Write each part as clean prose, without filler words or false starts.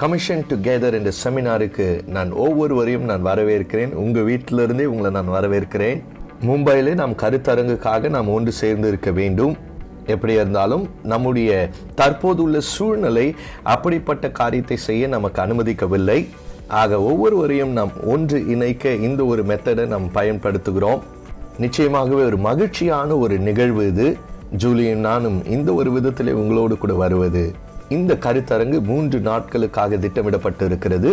Commission together என்ற செமினாருக்கு நான் ஒவ்வொருவரையும் நான் வரவேற்கிறேன். உங்கள் வீட்டிலிருந்தே உங்களை நான் வரவேற்கிறேன். மும்பையிலே நாம் கருத்தரங்குக்காக நாம் ஒன்று சேர்ந்து இருக்க வேண்டும். எப்படி இருந்தாலும் நம்முடைய தற்போதுள்ள சூழ்நிலை அப்படிப்பட்ட காரியத்தை செய்ய நமக்கு அனுமதிக்கவில்லை. ஆக ஒவ்வொருவரையும் நாம் ஒன்று இணைக்க இந்த ஒரு மெத்தடை நாம் பயன்படுத்துகிறோம். நிச்சயமாகவே ஒரு மகிழ்ச்சியான ஒரு நிகழ்வு இது. ஜூலியும் நானும் இந்த ஒரு விதத்திலே உங்களோடு கூட வருவது. இந்த கருத்தரங்கு 3 நாட்களுக்காக திட்டமிடப்பட்டு இருக்கிறது.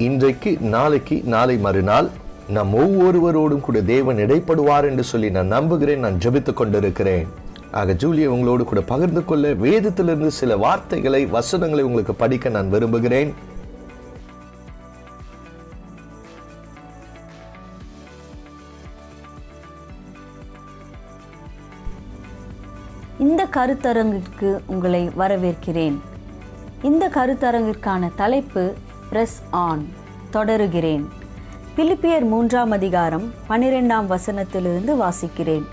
இன்றைக்கு, நாளைக்கு, நாளை மறுநாள் நம் ஒவ்வொருவரோடும் கூட தேவன் இடைப்படுவார் என்று சொல்லி நான் நம்புகிறேன். நான் ஜெபித்துக் கொண்டிருக்கிறேன். ஆக ஜூலியை உங்களோடு கூட பகிர்ந்து கொள்ள வேதத்திலிருந்து சில வார்த்தைகளை, வசனங்களை உங்களுக்கு படிக்க நான் விரும்புகிறேன். இந்த கருத்தரங்கிற்கு உங்களை வரவேற்கிறேன். இந்த கருத்தரங்கிற்கான தலைப்பு பிரஸ் ஆன், தொடருகிறேன். பிலிப்பியர் 3ஆம் அதிகாரம் 12ஆம் வசனத்திலிருந்து வாசிக்கிறேன்.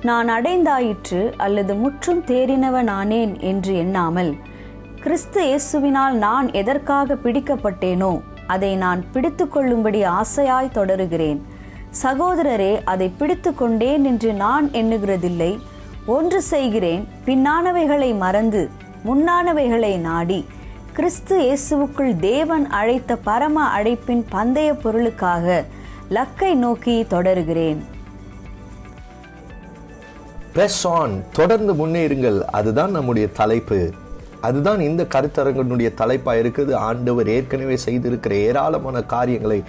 நான் அடைந்தாயிற்று அல்லது முற்றும் தேறினவன் ஆனேன் என்று எண்ணாமல், கிறிஸ்து இயேசுவினால் நான் எதற்காக பிடிக்கப்பட்டேனோ அதை நான் பிடித்து கொள்ளும்படி ஆசையாய் தொடருகிறேன். சகோதரரே, அதை பிடித்து கொண்டேன் என்று நான் எண்ணுகிறதில்லை. ஒன்று செய்கிறேன், பின்னானவைகளை மறந்து முன்னானவைகளை நாடி கிறிஸ்து இயேசுவுக்குள் தேவன் அழைத்த பரம அழைப்பின் பந்தய பொருளுக்காக லக்கை நோக்கி தொடருகிறேன். பிரஸ் ஆன், தொடர்ந்து முன்னேறுங்கள். அதுதான் நம்முடைய தலைப்பு. அதுதான் இந்த கருத்தரங்கனுடைய தலைப்பாக இருக்குது. ஆண்டவர் ஏற்கனவே செய்திருக்கிற ஏராளமான காரியங்களை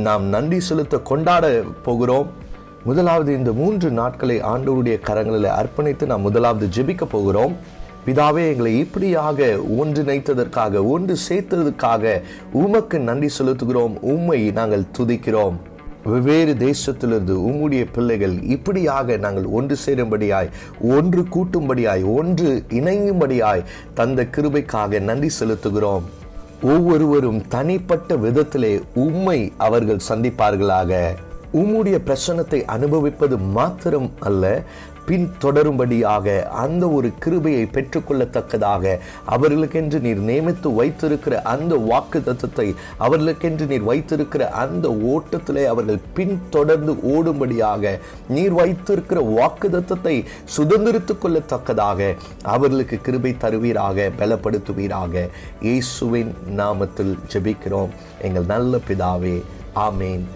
நாம் நன்றி செலுத்த கொண்டாட போகிறோம். முதலாவது, இந்த 3 நாட்களை ஆண்டவருடைய கரங்களில் அர்ப்பணித்து நாம் முதலாவது ஜெபிக்க போகிறோம். பிதாவே, எங்களை இப்படியாக ஒன்றிணைத்ததற்காக, ஒன்று சேர்த்ததற்காக உமக்கு நன்றி செலுத்துகிறோம். உம்மை நாங்கள் துதிக்கிறோம். வெவ்வேறு தேசத்திலிருந்து உம்முடைய பிள்ளைகள் இப்படியாக நாங்கள் ஒன்று சேரும்படியாய், ஒன்று கூட்டும்படியாய், ஒன்று இணையும்படியாய் தந்த கிருபைக்காக நன்றி செலுத்துகிறோம். ஒவ்வொருவரும் தனிப்பட்ட விதத்திலே உம்மை அவர்கள் சந்திப்பார்களாக. உம்முடைய பிரசன்னத்தை அனுபவிப்பது மாத்திரம் அல்ல, பின் தொடரும்படியாக அந்த ஒரு கிருபையை பெற்றுக்கொள்ளத்தக்கதாக அவர்களுக்கென்று நீர் நியமித்து வைத்திருக்கிற அந்த வாக்கு தத்தத்தை, அவர்களுக்கென்று நீர் வைத்திருக்கிற அந்த ஓட்டத்திலே அவர்கள் பின் தொடர்ந்து ஓடும்படியாக நீர் வைத்திருக்கிற வாக்கு தத்தத்தை சுதந்திரித்துக் கொள்ளத்தக்கதாக அவர்களுக்கு கிருபை தருவீராக, பலப்படுத்துவீராக. இயேசுவின் நாமத்தில் ஜெபிக்கிறோம் எங்கள் நல்ல பிதாவே, ஆமேன்.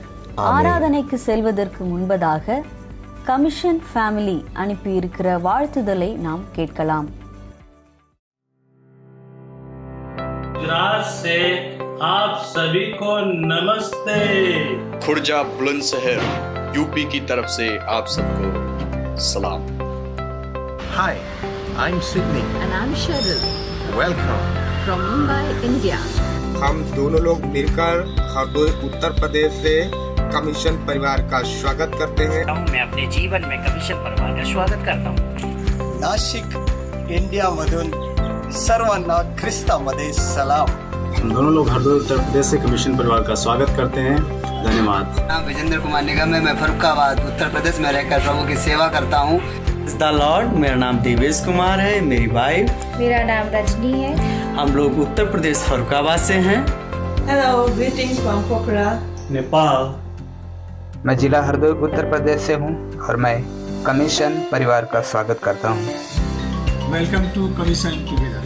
ஆராதனைக்கு செல்வதற்கு முன்பதாக கமிஷன் ஃபேமிலி அனுப்பியிருக்கிற வாழ்த்துதலை நாம் கேட்கலாம். गुजरात से आप सभी को नमस्ते। खुर्जा बुलंदशहर यूपी की तरफ से आप सबको सलाम। Hi, I'm Sydney. And I'm Cheryl. Welcome. From Mumbai, India. हम दोनों लोग मिलकर हरदोई उत्तर प्रदेश से कमीशन परिवार का स्वागत करते हैं। मैं अपने जीवन में कमीशन परिवार का स्वागत करता हूँ। नाशिक इंडिया मधून सर्वांना ख्रिस्तामध्ये सलाम। हम दोनों लोग हरदोई उत्तर प्रदेश से कमीशन परिवार का स्वागत करते हैं। धन्यवाद। नाम विजेंद्र कुमार निगम है। मैं फरुखाबाद उत्तर प्रदेश में रहकर प्रभु की सेवा करता हूँ। द लॉर्ड, मेरा नाम देवेश कुमार है। मेरी वाइफ, मेरा नाम रजनी है। हम लोग उत्तर प्रदेश फरुखाबाद से हैं। हेलो, ग्रीटिंग्स फ्रॉम पोखरा, नेपाल। मैं जिला हरदोई उत्तर प्रदेश से हूँ और मैं कमीशन परिवार का स्वागत करता हूँ। Welcome to commission together.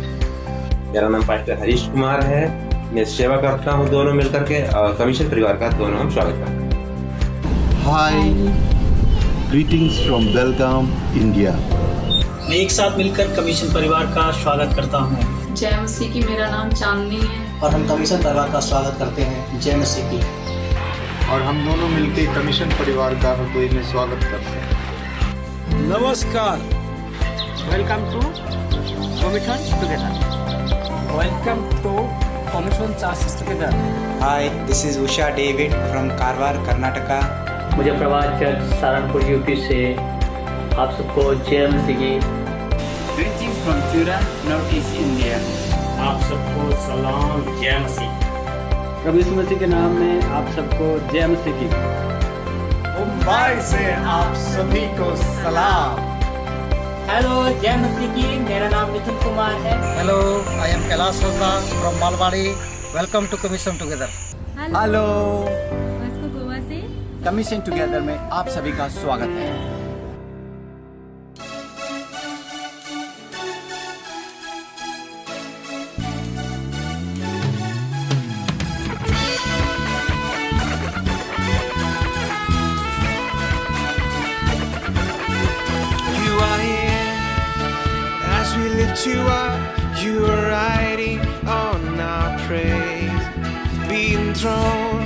मेरा नाम पास्टर हरीश कुमार है। मैं सेवा करता हूँ दोनों मिलकर के, और कमीशन परिवार का दोनों हम स्वागत करते हैं। हाय, ग्रीटिंग्स फ्रॉम बेलगाम, इंडिया। मैं एक साथ मिलकर कमीशन परिवार का स्वागत करता हूँ। जय मसीह की। मेरा नाम चांदनी है और हम कमीशन परिवार का स्वागत करते हैं। जय मसीह की। और हम दोनों मिलकर कमीशन परिवार का हरदोई में स्वागत करते हैं। नमस्कार, welcome to commission together. Welcome to commission church together. Hi, this is Usha David from Karwar, Karnataka. मुझे प्रभात चर्च सहारनपुर यूपी से आप सबको जय मसीह की। Greetings from Tura, north east India. आप सबको सलाम, जय मसीह। प्रभु यीशु मसीह के नाम में आप सबको जय मसीह की। मुंबई से आप सभी को सलाम। हेलो, जय मसीह की। मेरा नाम मिथुन कुमार है। Hello, I am Kailash Ojha from Malwadi. Welcome to commission together. Hello Goa से कमीशन टुगेदर में आप सभी का स्वागत है। You are, you are riding on our praise, being thrown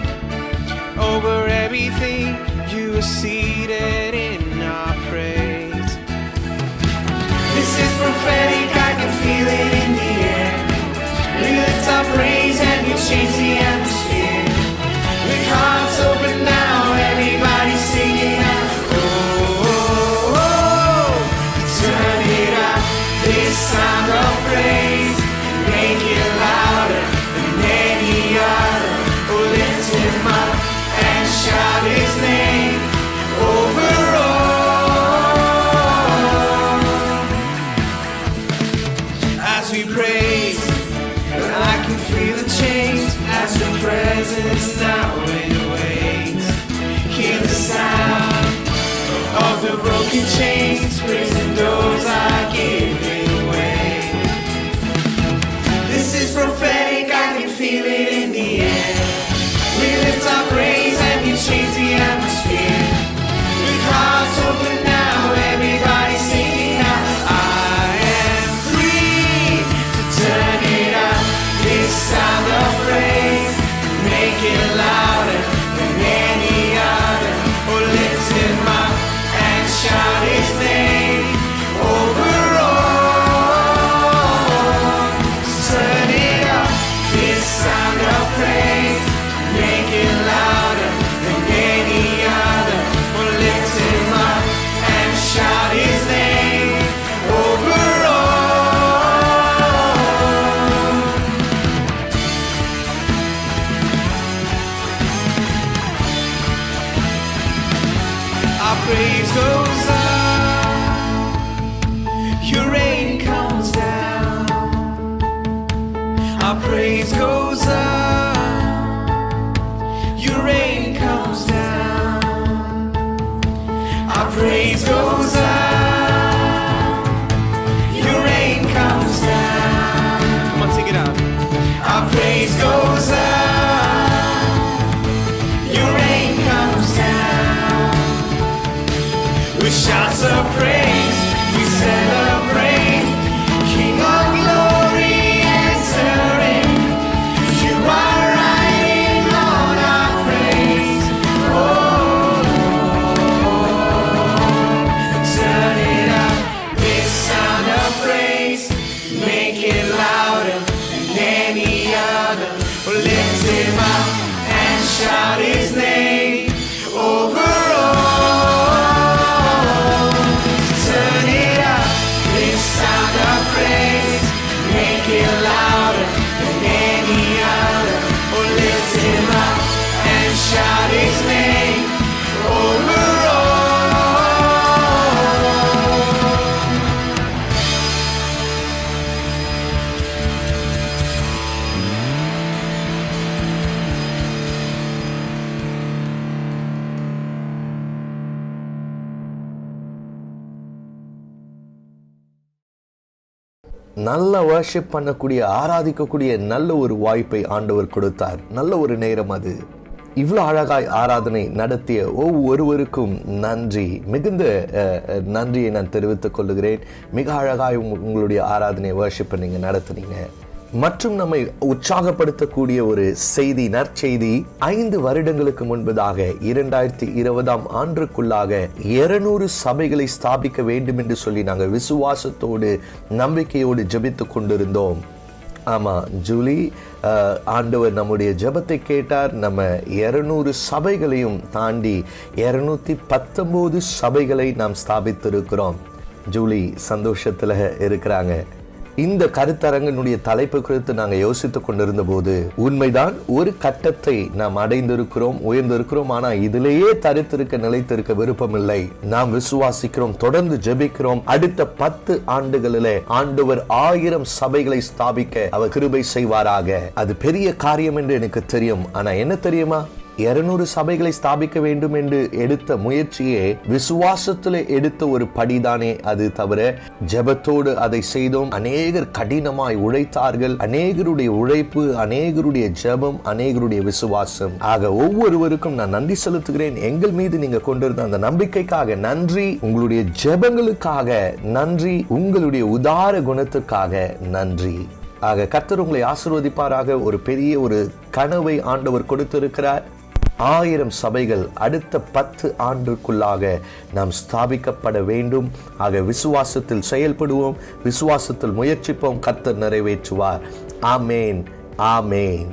over everything. You are seated in our praise. This is prophetic, I can feel it in the air. We lift our praise and we change the atmosphere. With hearts open now, everybody singing out. Turn it up. This sound of praise, make it louder than any other. Oh, lift him up and shout his name over all. As we praise, I can feel the change as the presence now awaits. Hear the sound of the broken chains, prison doors are giving. This is prophetic, I can feel it in the air. We lift our praise and we change the atmosphere. With hearts open now, everybody singing out. I am free to turn it up. This sound of praise, make it louder than any other. Oh, lift him up and shout his name over all. Turn it up, this sound of praise, make it louder than any other. Oh, lift him up and shout his name over all. Our praise goes up, your rain comes down. Our praise goes up, your rain comes down. Our praise goes up, your rain comes down. Come on, sing it out. Our praise goes up, your rain comes down. With shouts of praise, we celebrate, King of glory entering. You are riding on our praise. Oh, turn it up, this sound of praise, make it louder than any other. Oh, lift him up and shout his name over all. Turn it up, this sound of praise, make it louder than any other. Oh, lift him up and shout his name over all. நல்ல worship பண்ணக்கூடிய ஆராதிக்கக்கூடிய நல்ல ஒரு வாய்ப்பை ஆண்டவர் கொடுத்தார். நல்ல ஒரு நேரம் அது. இவ்வளோ அழகாய் ஆராதனை நடத்திய ஒவ்வொருவருக்கும் நன்றி, மிகுந்த நன்றியை நான் தெரிவித்துக் கொள்ளுகிறேன். மிக அழகாய் உங்களுடைய ஆராதனை வர்ஷிப்பை நீங்கள் நடத்துனீங்க. மற்றும் நம்மை உற்சாகப்படுத்தக்கூடிய ஒரு செய்தி, நற்செய்தி. 5 வருடங்களுக்கு முன்பதாக 2020 ஆண்டுக்குள்ளாக 200 சபைகளை ஸ்தாபிக்க வேண்டும் என்று சொல்லி நாங்கள் விசுவாசத்தோடு நம்பிக்கையோடு ஜெபித்து கொண்டிருந்தோம். ஆமாம் ஜூலி, ஆண்டவர் நம்முடைய ஜெபத்தை கேட்டார். நம்ம 200 சபைகளையும் தாண்டி 219 சபைகளை நாம் ஸ்தாபித்திருக்கிறோம். ஜூலி சந்தோஷத்தில் இருக்கிறாங்க. இந்த கருத்தரங்கனுடைய தலைப்பு குறித்து நாங்கள் யோசித்துக் கொண்டிருந்த போது உண்மைதான், ஒரு கட்டத்தை நாம் அடைந்திருக்கிறோம், உயர்ந்திருக்கிறோம். ஆனா இதிலேயே தரித்திருக்க நிலைத்திருக்க விருப்பம் இல்லை. நாம் விசுவாசிக்கிறோம், தொடர்ந்து ஜெபிக்கிறோம். அடுத்த 10 ஆண்டுகளிலே ஆண்டவர் 1000 சபைகளை ஸ்தாபிக்க அவர் கிருபை செய்வாராக. அது பெரிய காரியம் என்று எனக்கு தெரியும். ஆனா என்ன தெரியுமா, 200 சபைகளை ஸ்தாபிக்க வேண்டும் என்று எடுத்த முயற்சியே விசுவாசத்தில் எடுத்த ஒரு படிதானே அது தவிர ஜெபத்தோடு அதை செய்தோம். அநேகர் கடினமாய் உழைத்தார்கள். அநேகருடைய உழைப்பு, அநேகருடைய ஜெபம், அநேகருடைய விசுவாசம். ஆக ஒவ்வொருவருக்கும் நான் நன்றி செலுத்துகிறேன். எங்கள் மீது நீங்க கொண்டிருந்த அந்த நம்பிக்கைக்காக நன்றி, உங்களுடைய ஜெபங்களுக்காக நன்றி, உங்களுடைய உதார குணத்துக்காக நன்றி. ஆக கர்த்தர் உங்களை ஆசீர்வதிப்பாராக. ஒரு பெரிய ஒரு கனவை ஆண்டவர் கொடுத்திருக்கிறார். 1000 சபைகள் அடுத்த 10 ஆண்டுக்குள்ளாக நாம் ஸ்தாபிக்கப்பட வேண்டும். ஆக விசுவாசத்தில் செயல்படுவோம், விசுவாசத்தில் முயற்சிப்போம், கர்த்தர் நிறைவேற்றுவார். ஆமேன், ஆமேன்.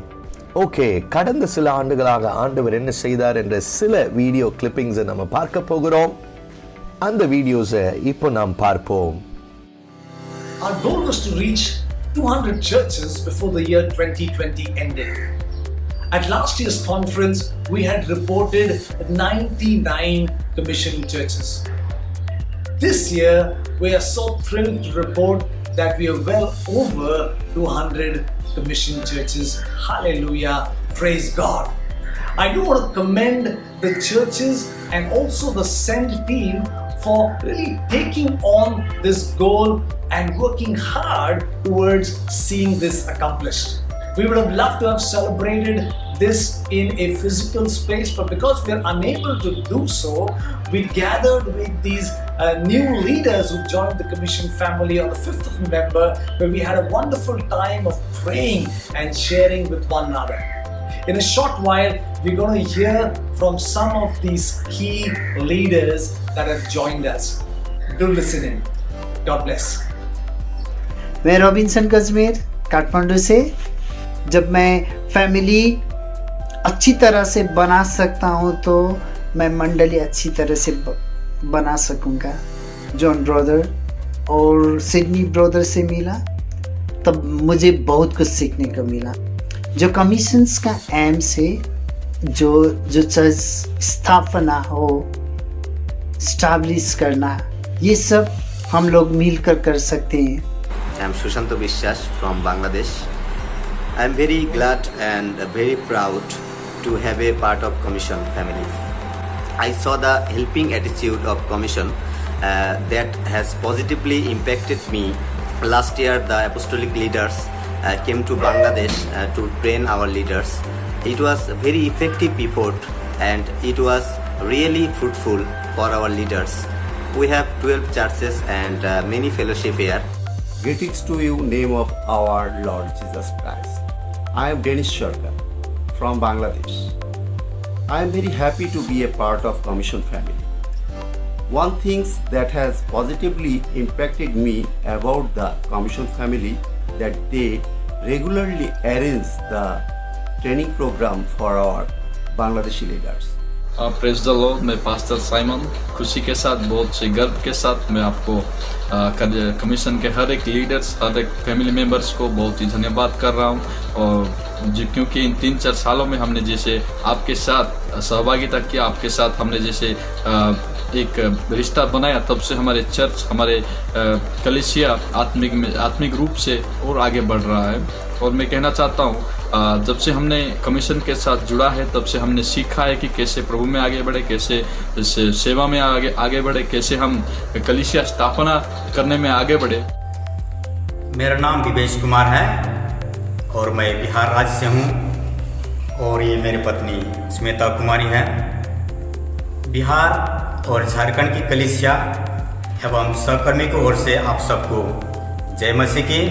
ஓகே, கடந்த சில ஆண்டுகளாக ஆண்டவர் என்ன செய்தார் என்ற சில வீடியோ கிளிப்பிங்ஸை நம்ம பார்க்க போகிறோம். அந்த வீடியோஸை இப்போ நாம் பார்ப்போம். Our goal was to reach 200 churches before the year 2020 ended. At last year's conference, we had reported 99 commissioned churches. This year, we are so thrilled to report that we are well over 200 commissioned churches. Hallelujah. Praise God. I do want to commend the churches and also the SEND team for really taking on this goal and working hard towards seeing this accomplished. We would have loved to have celebrated this in a physical space, but because we are unable to do so, we gathered with these new leaders who joined the Commission family on the 5th of November, where we had a wonderful time of praying and sharing with one another. In a short while, we're going to hear from some of these key leaders that have joined us. Do listen in. God bless. मैं Robinson Kashmir Kathmandu से। जब मैं family अच्छी तरह से बना सकता हूँ तो मैं मंडली अच्छी तरह से बना सकूँगा। जॉन ब्रदर और सिडनी ब्रदर से मिला तब मुझे बहुत कुछ सीखने को मिला। जो कमीशंस का एम से जो चर्च स्थापना हो, स्टैब्लिश करना, ये सब हम लोग मिलकर कर सकते हैं। I am Sushanto Bishwas from Bangladesh. I am very glad and very proud to have a part of Commission family. I saw the helping attitude of Commission that has positively impacted me. Last year, the apostolic leaders came to Bangladesh to train our leaders. It was a very effective effort and it was really fruitful for our leaders. We have 12 churches and many fellowship here. Greetings to you, name of our Lord Jesus Christ. I am Denish Sharkar from Bangladesh. I am very happy to be a part of Commission family. One thing that has positively impacted me about the Commission family that they regularly arrange the training program for our Bangladeshi leaders. Praise the Lord. मैं pastor Simon खुशी के साथ, बहुत से गर्व के साथ मैं आपको कमीशन के हर एक लीडर्स, हर एक फैमिली मेंबर्स को बहुत ही धन्यवाद कर रहा हूँ। और क्योंकि इन 3-4 सालों में हमने जैसे आपके साथ सहभागिता किया, आपके साथ हमने जैसे एक रिश्ता बनाया, तब से हमारे चर्च, हमारे कलीसिया आत्मिक रूप से और आगे बढ़ रहा है। और मैं कहना चाहता हूँ, जब से हमने कमीशन के साथ जुड़ा है तब से हमने सीखा है कि कैसे प्रभु में आगे बढ़े, कैसे सेवा में आगे बढ़े, कैसे हम कलीसिया स्थापना करने में आगे बढ़े। मेरा नाम दिवेश कुमार है और मैं बिहार राज्य से हूँ और ये मेरी पत्नी स्मिता कुमारी है। बिहार और झारखंड की कलीसिया एवं सहकर्मी की ओर से आप सबको जय मसीह की।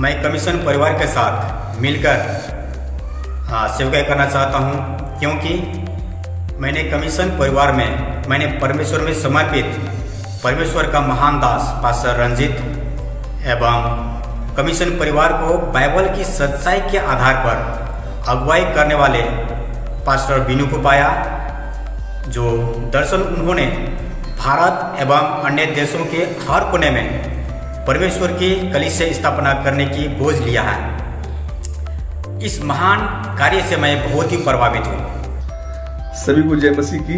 मैं कमीशन परिवार के साथ मिलकर सेवकाई करना चाहता हूं, क्योंकि मैंने कमीशन परिवार में मैंने परमेश्वर में समर्पित परमेश्वर का महान दास पास्टर रंजीत एवं कमीशन परिवार को बाइबल की सच्चाई के आधार पर अगुवाई करने वाले पास्टर बीनू को पाया, जो दरअसल उन्होंने भारत एवं अन्य देशों के हर कोने में परमेश्वर की कलीसिया स्थापना करने की बोझ लिया है। इस महान कार्य से मैं बहुत ही प्रभावित हूँ। सभी को जय मसीह की।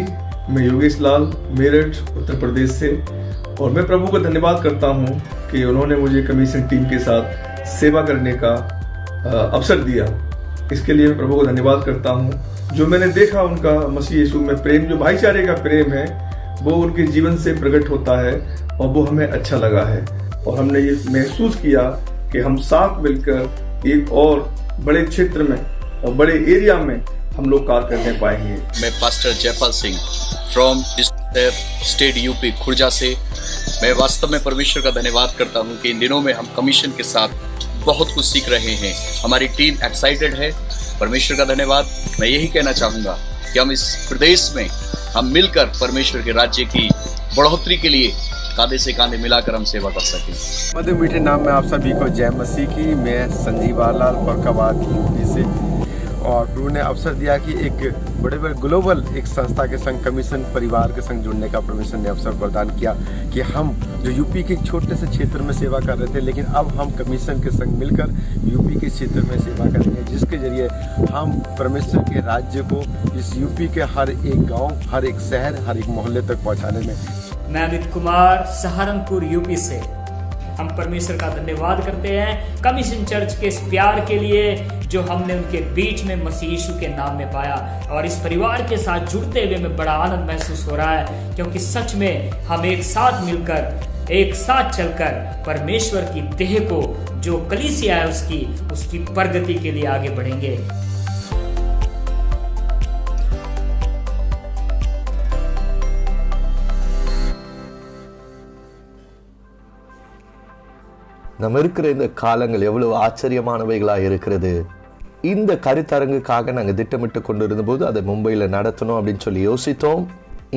मैं योगेश लाल मेरठ उत्तर प्रदेश से, और मैं प्रभु को धन्यवाद करता हूँ कि उन्होंने मुझे कमीशन टीम के साथ सेवा करने का अवसर दिया। इसके लिए मैं प्रभु को धन्यवाद करता हूँ। जो मैंने देखा उनका मसीह यीशु में प्रेम, जो भाईचारे का प्रेम है, वो उनके जीवन से प्रकट होता है और वो हमें अच्छा लगा है। और हमने ये महसूस किया कि हम साथ मिलकर एक और बड़े क्षेत्र में और बड़े एरिया में हम लोग कार्य करने पाएंगे। मैं pastor Jaipal Singh from district state UP Khurja से। मैं वास्तव में परमेश्वर का धन्यवाद करता हूं कि इन दिनों में हम कमीशन के साथ बहुत कुछ सीख रहे हैं। हमारी टीम एक्साइटेड है। परमेश्वर का धन्यवाद। मैं यही कहना चाहूँगा कि हम इस प्रदेश में हम मिलकर परमेश्वर के राज्य की बढ़ोतरी के लिए कांधे से कांधे मिलाकर हम सेवा कर सकें। मधु मीठे नाम में आप सभी को जय मसीह की। मैं संजीव लाल फरकाबाद यूपी से, और प्रभु ने अवसर दिया कि एक बड़े ग्लोबल एक संस्था के संग, कमीशन परिवार के संग जुड़ने का परमेश्वर ने अवसर प्रदान किया कि हम जो यूपी के एक छोटे से क्षेत्र में सेवा कर रहे थे, लेकिन अब हम कमीशन के संग मिलकर यूपी के क्षेत्र में सेवा करेंगे, जिसके जरिए हम परमेश्वर के राज्य को इस यूपी के हर एक गाँव, हर एक शहर, हर एक मोहल्ले तक पहुँचाने में। मैं अमित कुमार सहारनपुर यूपी से। हम परमेश्वर का धन्यवाद करते हैं कमीशन चर्च के इस प्यार के लिए जो हमने उनके बीच में मसीह यीशु के नाम में पाया, और इस परिवार के साथ जुड़ते हुए में बड़ा आनंद महसूस हो रहा है, क्योंकि सच में हम एक साथ मिलकर, एक साथ चलकर परमेश्वर की देह को जो कलीसिया है उसकी प्रगति के लिए आगे बढ़ेंगे। நம்ம இருக்கிற இந்த காலங்கள் எவ்வளவு ஆச்சரியமானவைகளாக இருக்கிறது. இந்த கருத்தரங்குக்காக நாங்கள் திட்டமிட்டு கொண்டு இருந்தபோது அதை மும்பையில் நடத்தணும் அப்படின்னு சொல்லி யோசித்தோம்.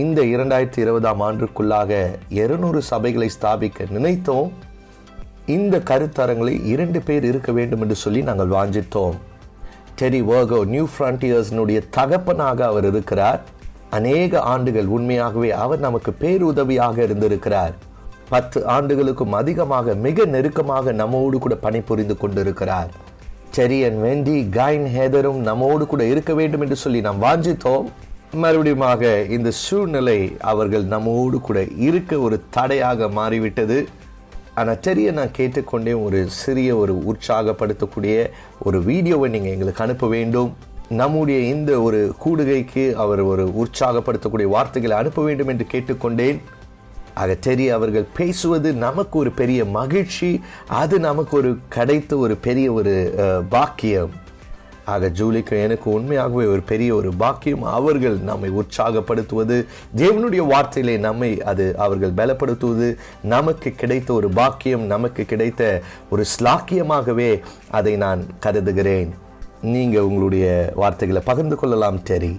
இந்த 2020ஆம் ஆண்டுக்குள்ளாக 200 சபைகளை ஸ்தாபிக்க நினைத்தோம். இந்த கருத்தரங்களை 2 பேர் இருக்க வேண்டும் என்று சொல்லி நாங்கள் வாஞ்சித்தோம். டெரி வர்கோ நியூ ஃப்ரண்டியர்ஸ்னுடைய தகப்பனாக அவர் இருக்கிறார். அநேக ஆண்டுகள் உண்மையாகவே அவர் நமக்கு பேருதவியாக இருந்திருக்கிறார். 10 ஆண்டுகளுக்கும் அதிகமாக மிக நெருக்கமாக நம்மோடு கூட பணிபுரிந்து கொண்டிருக்கிறார். டெரி அண்ட் வெண்டி, கைன் ஹேதரும் நம்மோடு கூட இருக்க வேண்டும் என்று சொல்லி நாம் வாஞ்சித்தோம். மறுபடியுமாக இந்த சூழ்நிலை அவர்கள் நம்மோடு கூட இருக்க ஒரு தடையாக மாறிவிட்டது. ஆனால் டெரியை நான் கேட்டுக்கொண்டே ஒரு சிறிய ஒரு உற்சாகப்படுத்தக்கூடிய ஒரு வீடியோவை நீங்கள் எங்களுக்கு அனுப்ப வேண்டும். நம்முடைய இந்த ஒரு கூடுகைக்கு அவர் ஒரு உற்சாகப்படுத்தக்கூடிய வார்த்தைகளை அனுப்ப வேண்டும் என்று கேட்டுக்கொண்டேன். ஆக டெரி அவர்கள் பேசுவது நமக்கு ஒரு பெரிய மகிழ்ச்சி, அது நமக்கு ஒரு கிடைத்த ஒரு பெரிய ஒரு பாக்கியம். ஆக ஜூலிக்கு எனக்கு உண்மையாகவே ஒரு பெரிய ஒரு பாக்கியம். அவர்கள் நம்மை உற்சாகப்படுத்துவது, தேவனுடைய வார்த்தையிலே நம்மை அவர்கள் பலப்படுத்துவது நமக்கு கிடைத்த ஒரு பாக்கியம், நமக்கு கிடைத்த ஒரு ஸ்லாக்கியமாகவே அதை நான் கருதுகிறேன். நீங்கள் உங்களுடைய வார்த்தைகளை பகிர்ந்து கொள்ளலாம் டெரி.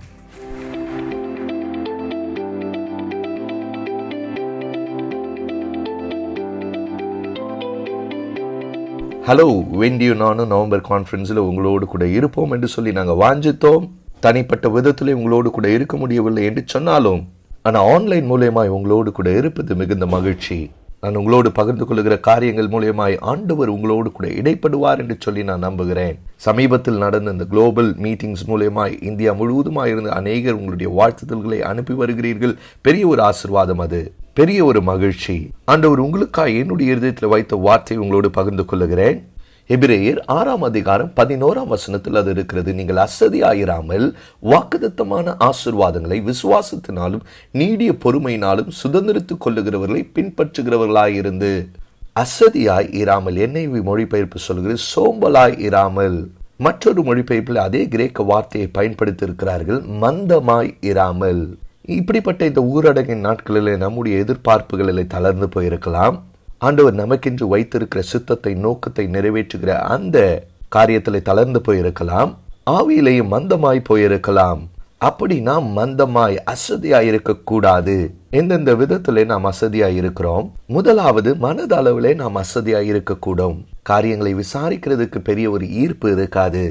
ஹலோ, வெண்டியும் நானும் நவம்பர் கான்ஃபரன்ஸில் உங்களோடு கூட இருப்போம் என்று சொல்லி நாங்கள் வாஞ்சித்தோம். தனிப்பட்ட விதத்தில் உங்களோடு கூட இருக்க முடியவில்லை என்று சொன்னாலும், ஆனால் ஆன்லைன் மூலியமாய் உங்களோடு கூட இருப்பது மிகுந்த மகிழ்ச்சி. நான் உங்களோடு பகிர்ந்து கொள்ளுகிற காரியங்கள் மூலியமாய் ஆண்டவர் உங்களோடு கூட இடைப்படுவார் என்று சொல்லி நான் நம்புகிறேன். சமீபத்தில் நடந்த இந்த குளோபல் மீட்டிங்ஸ் மூலியமாய் இந்தியா முழுவதுமாய் இருந்து அநேகர் உங்களுடைய வாழ்த்துதல்களை அனுப்பி வருகிறீர்கள். பெரிய ஒரு ஆசீர்வாதம், அது பெரிய ஒரு மகிழ்ச்சி. ஆண்டவர் உங்களுக்காக என்னுடைய இருதயத்தில் வைத்த வார்த்தை உங்களோடு பகிர்ந்து கொள்ளுகிறேன். எபிரேயர் 6ஆம் அதிகாரம் 11ஆம் வசனத்தில் அது இருக்கிறது. நீங்கள் அசதியாயிராமல் வாக்குத்தத்தமான ஆசீர்வாதங்களை விசுவாசத்தினாலும் நீடிய பொறுமையினாலும் சுதந்திரித்துக் கொள்ளுகிறவர்களை பின்பற்றுகிறவர்களாயிருந்து. அசதியாய் இராமல், NIV மொழிபெயர்ப்பு சொல்கிறது சோம்பலாய் இராமல். மற்றொரு மொழிபெயர்ப்பில் அதே கிரேக்க வார்த்தையை பயன்படுத்தி இருக்கிறார்கள், மந்தமாய் இராமல். இப்படிப்பட்ட இந்த ஊரடங்கின் நாட்களில் நம்முடைய எதிர்பார்ப்புகளில் தளர்ந்து போயிருக்கலாம். ஆண்டவர் நமக்கென்று வைத்திருக்கிற சித்தத்தை, நோக்கத்தை நிறைவேற்றுகிற அந்த காரியத்தில் தளர்ந்து போயிருக்கலாம். ஆவியிலேயும் மந்தமாய் போயிருக்கலாம். அப்படி நாம் மந்தமாய் அசதியாய் இருக்கக்கூடாது. எந்தெந்த விதத்திலே நாம் அசதியாய் இருக்கிறோம்? முதலாவது, மனதளவிலே நாம் அசதியாய் இருக்கக்கூடும். காரியங்களை விசாரிக்கிறதுக்கு பெரிய ஒரு ஈர்ப்பு இருக்காது.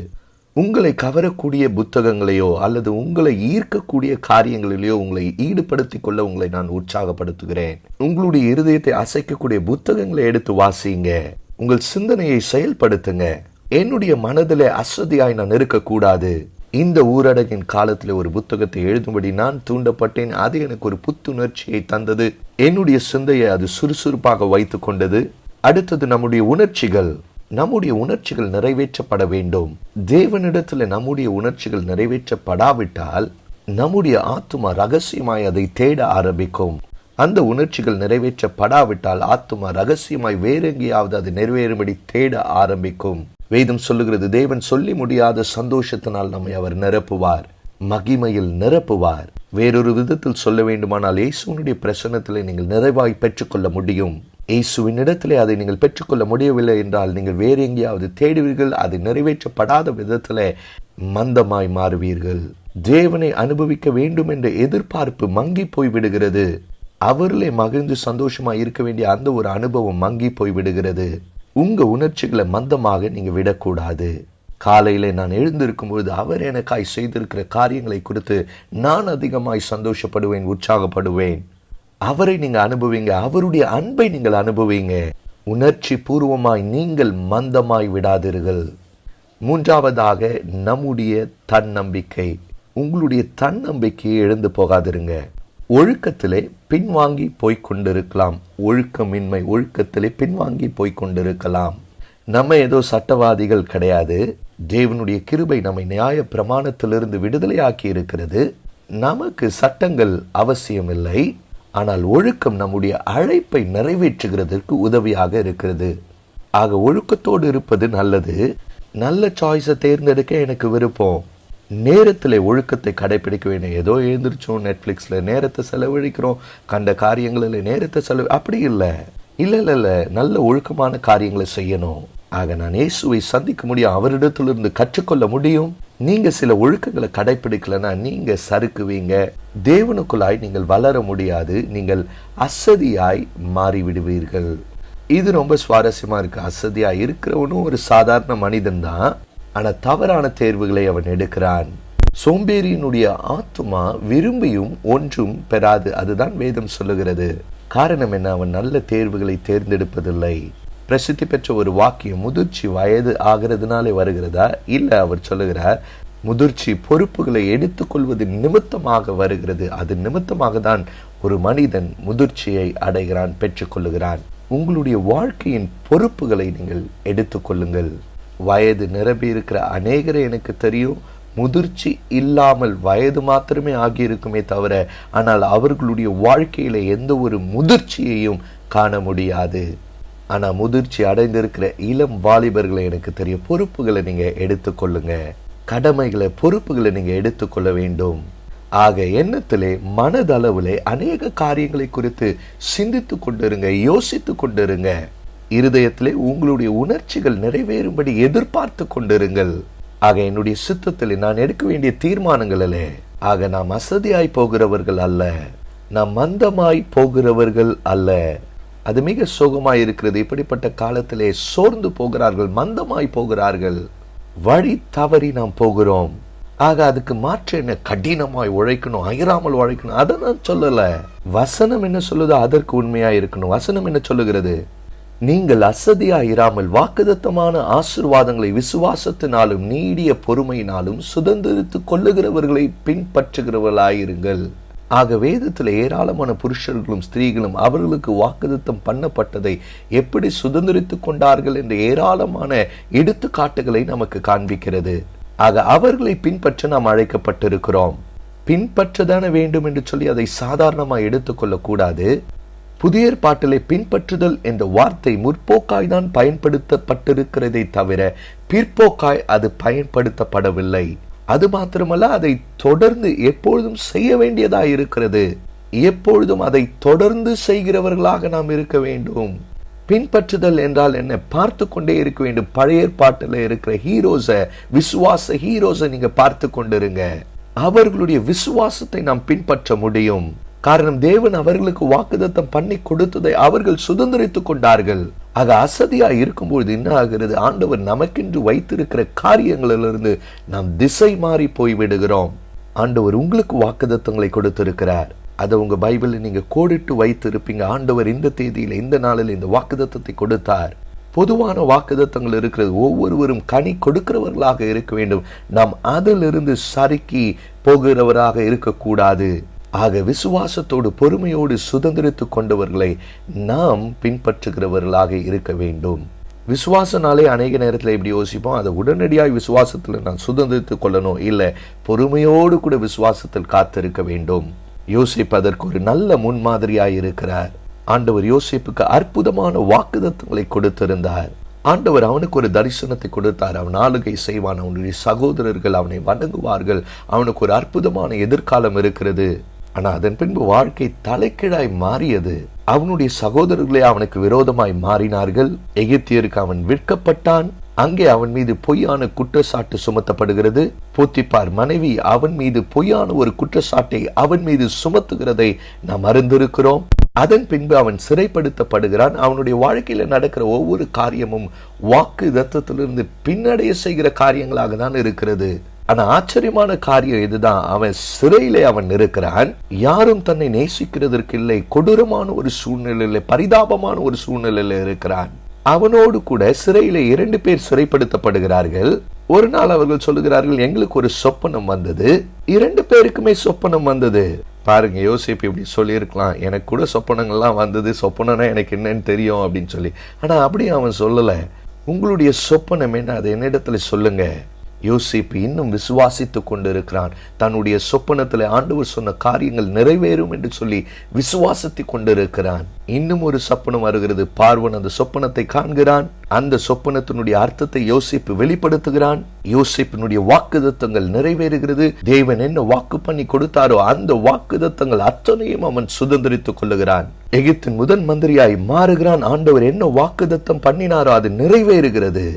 உங்களை கவரக்கூடிய புத்தகங்களையோ அல்லது உங்களை ஈர்க்கக்கூடிய காரியங்களிலேயோ உங்களை ஈடுபடுத்திக் கொள்ள உங்களை நான் உற்சாகப்படுத்துகிறேன். உங்களுடைய இருதயத்தை அசைக்கக்கூடிய புத்தகங்களை எடுத்து வாசிங்க. உங்கள் சிந்தனையை செயல்படுத்துங்க. என்னுடைய மனதிலே அசதியாய் நான் இருக்கக்கூடாது. இந்த ஊரடங்கின் காலத்தில் ஒரு புத்தகத்தை எழுதும்படி நான் தூண்டப்பட்டேன். அது எனக்கு ஒரு புத்துணர்ச்சியை தந்தது. என்னுடைய சிந்தையை அது சுறுசுறுப்பாக வைத்துக் கொண்டது. அடுத்தது நம்முடைய உணர்ச்சிகள் நிறைவேற்றப்பட வேண்டும். தேவனிடத்தில் நம்முடைய உணர்ச்சிகள் நிறைவேற்றப்படாவிட்டால் நம்முடைய ஆத்துமா ரகசியமாய் அதை தேட ஆரம்பிக்கும். அந்த உணர்ச்சிகள் நிறைவேற்றப்படாவிட்டால் ஆத்துமா ரகசியமாய் வேறெங்கேயாவது அது நிறைவேறும்படி தேட ஆரம்பிக்கும். வேதம் சொல்லுகிறது, தேவன் சொல்லி முடியாத சந்தோஷத்தினால் நம்மை அவர் நிரப்புவார், மகிமையில் நிரப்புவார். வேறொரு விதத்தில் சொல்ல வேண்டுமானால் இயேசுவினுடைய பிரசன்னத்திலே நீங்கள் நிறைவாய் பெற்றுக்கொள்ள முடியும். இயேசுவின் இடத்திலே அதை நீங்கள் பெற்றுக்கொள்ள முடியவில்லை என்றால் நீங்கள் வேறு எங்கேயாவது தேடுவீர்கள். அது நிறைவேற்றப்படாத விதத்திலே மந்தமாய் மாறுவீர்கள். தேவனை அனுபவிக்க வேண்டும் என்ற எதிர்பார்ப்பு மங்கி போய் விடுகிறது. அவர்களே மகிழ்ந்து சந்தோஷமாய் இருக்க வேண்டிய அந்த ஒரு அனுபவம் மங்கி போய் விடுகிறது. உங்க உணர்ச்சிகளை மந்தமாக நீங்க விடக்கூடாது. காலையில நான் எழுந்திருக்கும் பொழுது அவர் எனக்காய் செய்திருக்கிற காரியங்களை குறித்து நான் அதிகமாய் சந்தோஷப்படுவேன், உற்சாகப்படுவேன். அவரை நீங்க அனுபவிங்க. அவருடைய அன்பை நீங்கள் அனுபவிங்க. உணர்ச்சி பூர்வமாய் நீங்கள் மந்தமாய் விடாதீர்கள். மூன்றாவதாக நம்முடைய தன்னம்பிக்கை. உங்களுடைய தன்னம்பிக்கையை இழந்து போகாதிருங்க. ஒழுக்கத்திலே பின்வாங்கி போய்கொண்டிருக்கலாம். ஒழுக்கமின்மை ஒழுக்கத்திலே பின்வாங்கி போய்கொண்டிருக்கலாம். நம்ம ஏதோ சட்டவாதிகள் கிடையாது. தேவனுடைய கிருபை நம்மை நியாய பிரமாணத்திலிருந்து விடுதலையாக்கி இருக்கிறது. நமக்கு சட்டங்கள் அவசியமில்லை. ஆனால் ஒழுக்கம் நம்முடைய அழைப்பை நிறைவேற்றுகிறதற்கு உதவியாக இருக்கிறது. ஆக ஒழுக்கத்தோடு இருப்பது நல்லது. நல்ல சாய்ஸை தேர்ந்தெடுக்க எனக்கு விருப்பம். நேரத்தில் ஒழுக்கத்தை கடைபிடிக்க வேண்டும். ஏதோ எழுந்திரிச்சோம், நெட்ஃப்ளிக்ஸில் நேரத்தை செலவழிக்கிறோம், கண்ட காரியங்களில் நேரத்தை அப்படி இல்லை. நல்ல ஒழுக்கமான காரியங்களை செய்யணும். ஆக நான் இயேசுவை சந்திக்க முடியும், அவரிடத்திலிருந்து கற்றுக்கொள்ள முடியும். நீங்க சில ஒழுக்கங்களை கடைபிடிக்கலன்னா நீங்க சறுக்குவீங்க. தேவனுக்குள்ளாய் நீங்கள் வளர முடியாது. நீங்கள் அசதியாய் மாறிவிடுவீர்கள். இது ரொம்ப சுவாரஸ்யமா இருக்கு. அசதியாய் இருக்கிறவனும் ஒரு சாதாரண மனிதன் தான். ஆனா தவறான தேர்வுகளை அவன் எடுக்கிறான். சோம்பேறியினுடைய ஆத்துமா விரும்பியும் ஒன்றும் பெறாது. அதுதான் வேதம் சொல்லுகிறது. காரணம் என்ன? அவன் நல்ல தேர்வுகளை தேர்ந்தெடுப்பதில்லை. பிரசித்தி பெற்ற ஒரு வாக்கியம், முதிர்ச்சி வயது ஆகிறதுனாலே வருகிறதா? இல்லை, அவர் சொல்லுகிறார், முதிர்ச்சி பொறுப்புகளை எடுத்துக்கொள்வது நிமித்தமாக வருகிறது. அது நிமித்தமாக தான் ஒரு மனிதன் முதிர்ச்சியை அடைகிறான், பெற்றுக்கொள்ளுகிறான். உங்களுடைய வாழ்க்கையின் பொறுப்புகளை நீங்கள் எடுத்துக்கொள்ளுங்கள். வயது நிரம்பி இருக்கிற அநேகரை எனக்கு தெரியும், முதிர்ச்சி இல்லாமல் வயது மாத்திரமே ஆகியிருக்குமே தவிர, ஆனால் அவர்களுடைய வாழ்க்கையில எந்த ஒரு முதிர்ச்சியையும் காண முடியாது. ஆனா முதிர்ச்சி அடைந்திருக்கிற இளம் வாலிபர்களை எனக்கு தெரியும். பொறுப்புகளை நீங்க எடுத்துக்கொள்ளுங்க. கடமைகளை, பொறுப்புகளை நீங்க எடுத்துக்கொள்ள வேண்டும். ஆக எண்ணத்திலே மனதளவிலே அநேக காரியங்களை குறித்து சிந்தித்து கொண்டிருங்க, யோசித்து கொண்டிருங்க. இருதயத்திலே உங்களுடைய உணர்ச்சிகள் நிறைவேறும்படி எதிர்பார்த்து கொண்டிருங்கள். ஆக என்னுடைய சித்தத்திலே நான் எடுக்க வேண்டிய தீர்மானங்களிலே, ஆக நாம் அசதியாய் போகிறவர்கள் அல்ல, நாம் மந்தமாய் போகிறவர்கள் அல்ல. அது மிக சோகமாய் இருக்கிறது. இப்படிப்பட்ட காலத்திலே சோர்ந்து போகிறார்கள், மந்தமாய் போகிறார்கள், வழி தவறி நாம் போகிறோம். ஆக அதுக்கு மாற்று என்ன? கடினமாய் உழைக்கணும், அயராமல் உழைக்கணும். அதை நான் சொல்லல. வசனம் என்ன சொல்லுதோ அதற்கு உண்மையா இருக்கணும். வசனம் என்ன சொல்லுகிறது? நீங்கள் அசதியாயிராமல் வாக்குதத்தமான ஆசீர்வாதங்களை விசுவாசத்தினாலும் நீடிய பொறுமையினாலும் சுதந்திரித்துக் கொள்ளுகிறவர்களை பின்பற்றுகிறவர்களாயிருங்கள். ஆக வேதத்தில் ஏராளமான புருஷர்களும் ஸ்திரீகளும் அவர்களுக்கு வாக்குதத்தம் பண்ணப்பட்டதை எப்படி சுதந்திரித்துக் கொண்டார்கள் என்ற ஏராளமான எடுத்துக்காட்டுகளை நமக்கு காண்பிக்கிறது. ஆக அவர்களை பின்பற்ற நாம் அழைக்கப்பட்டிருக்கிறோம். பின்பற்றதான வேண்டும் என்று சொல்லி அதை சாதாரணமாக எடுத்துக்கொள்ள கூடாது. புதிய ஏற்பாட்டிலே பின்பற்றுதல் என்ற வார்த்தை முற்போக்காய் தான் பயன்படுத்தப்பட்டிருக்கிறதை தவிர பிற்போக்காய் அது பயன்படுத்தப்படவில்லை. அது மாத்திரமல்ல, அதை தொடர்ந்து எப்பொழுதும் செய்ய வேண்டியதாக இருக்கிறது. எப்பொழுதும் அதை தொடர்ந்து செய்கிறவர்களாக நாம் இருக்க வேண்டும். பின்பற்றுதல் என்றால் என்ன? பார்த்து கொண்டே இருக்க வேண்டும். பழைய ஏற்பாட்டில் இருக்கிற ஹீரோஸை, விசுவாச ஹீரோஸை நீங்க பார்த்து கொண்டிருங்க. அவர்களுடைய விசுவாசத்தை நாம் பின்பற்ற முடியும். காரணம், தேவன் அவர்களுக்கு வாக்குதத்தம் பண்ணி கொடுத்ததை அவர்கள் சுதந்திரித்துக் கொண்டார்கள். ஆக அசதியா இருக்கும்போது என்ன ஆகிறது? ஆண்டவர் நமக்கென்று வைத்திருக்கிற காரியங்களிலிருந்து நாம் திசை மாறி போய்விடுகிறோம். ஆண்டவர் உங்களுக்கு வாக்குத்தத்தங்களை கொடுத்திருக்கிறார். அதை உங்க பைபிளில் நீங்க கோடிட்டு வைத்து இருப்பீங்க. ஆண்டவர் இந்த தேதியில இந்த நாளில் இந்த வாக்குத்தத்தத்தை கொடுத்தார். பொதுவான வாக்குத்தத்தங்கள் இருக்கிறது. ஒவ்வொருவரும் கனி கொடுக்கிறவர்களாக இருக்க வேண்டும். நாம் அதிலிருந்து சறுக்கி போகிறவராக இருக்கக்கூடாது. ஆக விசுவாசத்தோடு பொறுமையோடு சுதந்திரித்து கொண்டவர்களை நாம் பின்பற்றுகிறவர்களாக இருக்க வேண்டும். விசுவாசனாலே அநேக நேரத்தில் எப்படி யோசிப்போம், அதை உடனடியாக விசுவாசத்தில் நான் சுதந்திரித்து கொள்ளணும். இல்லை, பொறுமையோடு கூட விசுவாசத்தில் காத்திருக்க வேண்டும். யோசிப்பு அதற்கு ஒரு நல்ல முன்மாதிரியாய் இருக்கிறார். ஆண்டவர் யோசிப்புக்கு அற்புதமான வாக்குத்தத்தங்களை கொடுத்திருந்தார். ஆண்டவர் அவனுக்கு ஒரு தரிசனத்தை கொடுத்தார். அவன் ஆளுகை செய்வான், அவனுடைய சகோதரர்கள் அவனை வணங்குவார்கள், அவனுக்கு ஒரு அற்புதமான எதிர்காலம் இருக்கிறது. ஆனா அதன் பின்பு வாழ்க்கை தலைக்கீழாய் மாறியது. அவனுடைய சகோதரர்களே அவனுக்கு விரோதமாய் மாறினார்கள். எகிப்தியருக்கு அவன் விற்கப்பட்டான். அங்கே அவன் மீது பொய்யான குற்றச்சாட்டு சுமத்தப்படுகிறது. போத்திபார் மனைவி அவன் மீது பொய்யான ஒரு குற்றச்சாட்டை அவன் மீது சுமத்துகிறதை நாம் அறிந்திருக்கிறோம். அதன் பின்பு அவன் சிறைப்படுத்தப்படுகிறான். அவனுடைய வாழ்க்கையில நடக்கிற ஒவ்வொரு காரியமும் வாக்கு தத்தத்திலிருந்து பின்னடைய செய்கிற காரியங்களாக தான் இருக்கிறது. ஆனா ஆச்சரியமான காரியம் இதுதான், அவன் சிறையிலே அவன் இருக்கிறான். யாரும் தன்னை நேசிக்கிறதற்கு இல்லை. கொடூரமான ஒரு சூழ்நிலையில, பரிதாபமான ஒரு சூழ்நிலையில இருக்கிறான். அவனோடு கூட சிறையில 2 பேர் சிறைப்படுத்தப்படுகிறார்கள். ஒரு நாள் அவர்கள் சொல்லுகிறார்கள், எங்களுக்கு ஒரு சொப்பனம் வந்தது. 2 பேருக்குமே சொப்பனம் வந்தது. பாருங்க, யோசிப்பு இப்படி சொல்லியிருக்கலாம், எனக்கு கூட சொப்பனங்கள்லாம் வந்தது, சொப்பனம்னா எனக்கு என்னன்னு தெரியும் அப்படின்னு சொல்லி. ஆனா அப்படி அவன் சொல்லல. உங்களுடைய சொப்பனம் என்ன, அதை என்னிடத்துல சொல்லுங்க. யோசிப்பு இன்னும் விசுவாசித்து கொண்டு இருக்கிறான். தன்னுடைய சொப்பனத்தில் ஆண்டவர் சொன்ன காரியங்கள் நிறைவேறும் என்று சொல்லி விசுவாசித்து கொண்டு இருக்கிறான். இன்னும் ஒரு சொப்பனம் வருகிறது. பார்வன் அந்த சொப்பனத்தை காண்கிறான். அந்த சொப்பனத்தினுடைய அர்த்தத்தை யோசிப்பு வெளிப்படுத்துகிறான். யோசிப்பினுடைய வாக்குத்தத்தங்கள் நிறைவேறுகிறது. தேவன் என்ன வாக்கு பண்ணி கொடுத்தாரோ அந்த வாக்குத்தத்தங்கள் அத்தனையும் அவன் சுதந்திரித்துக் கொள்ளுகிறான். எகிப்தின் முதன் மந்திரியாய் மாறுகிறான். ஆண்டவர் என்ன வாக்குத்தத்தம் பண்ணினாரோ அது நிறைவேறுகிறது.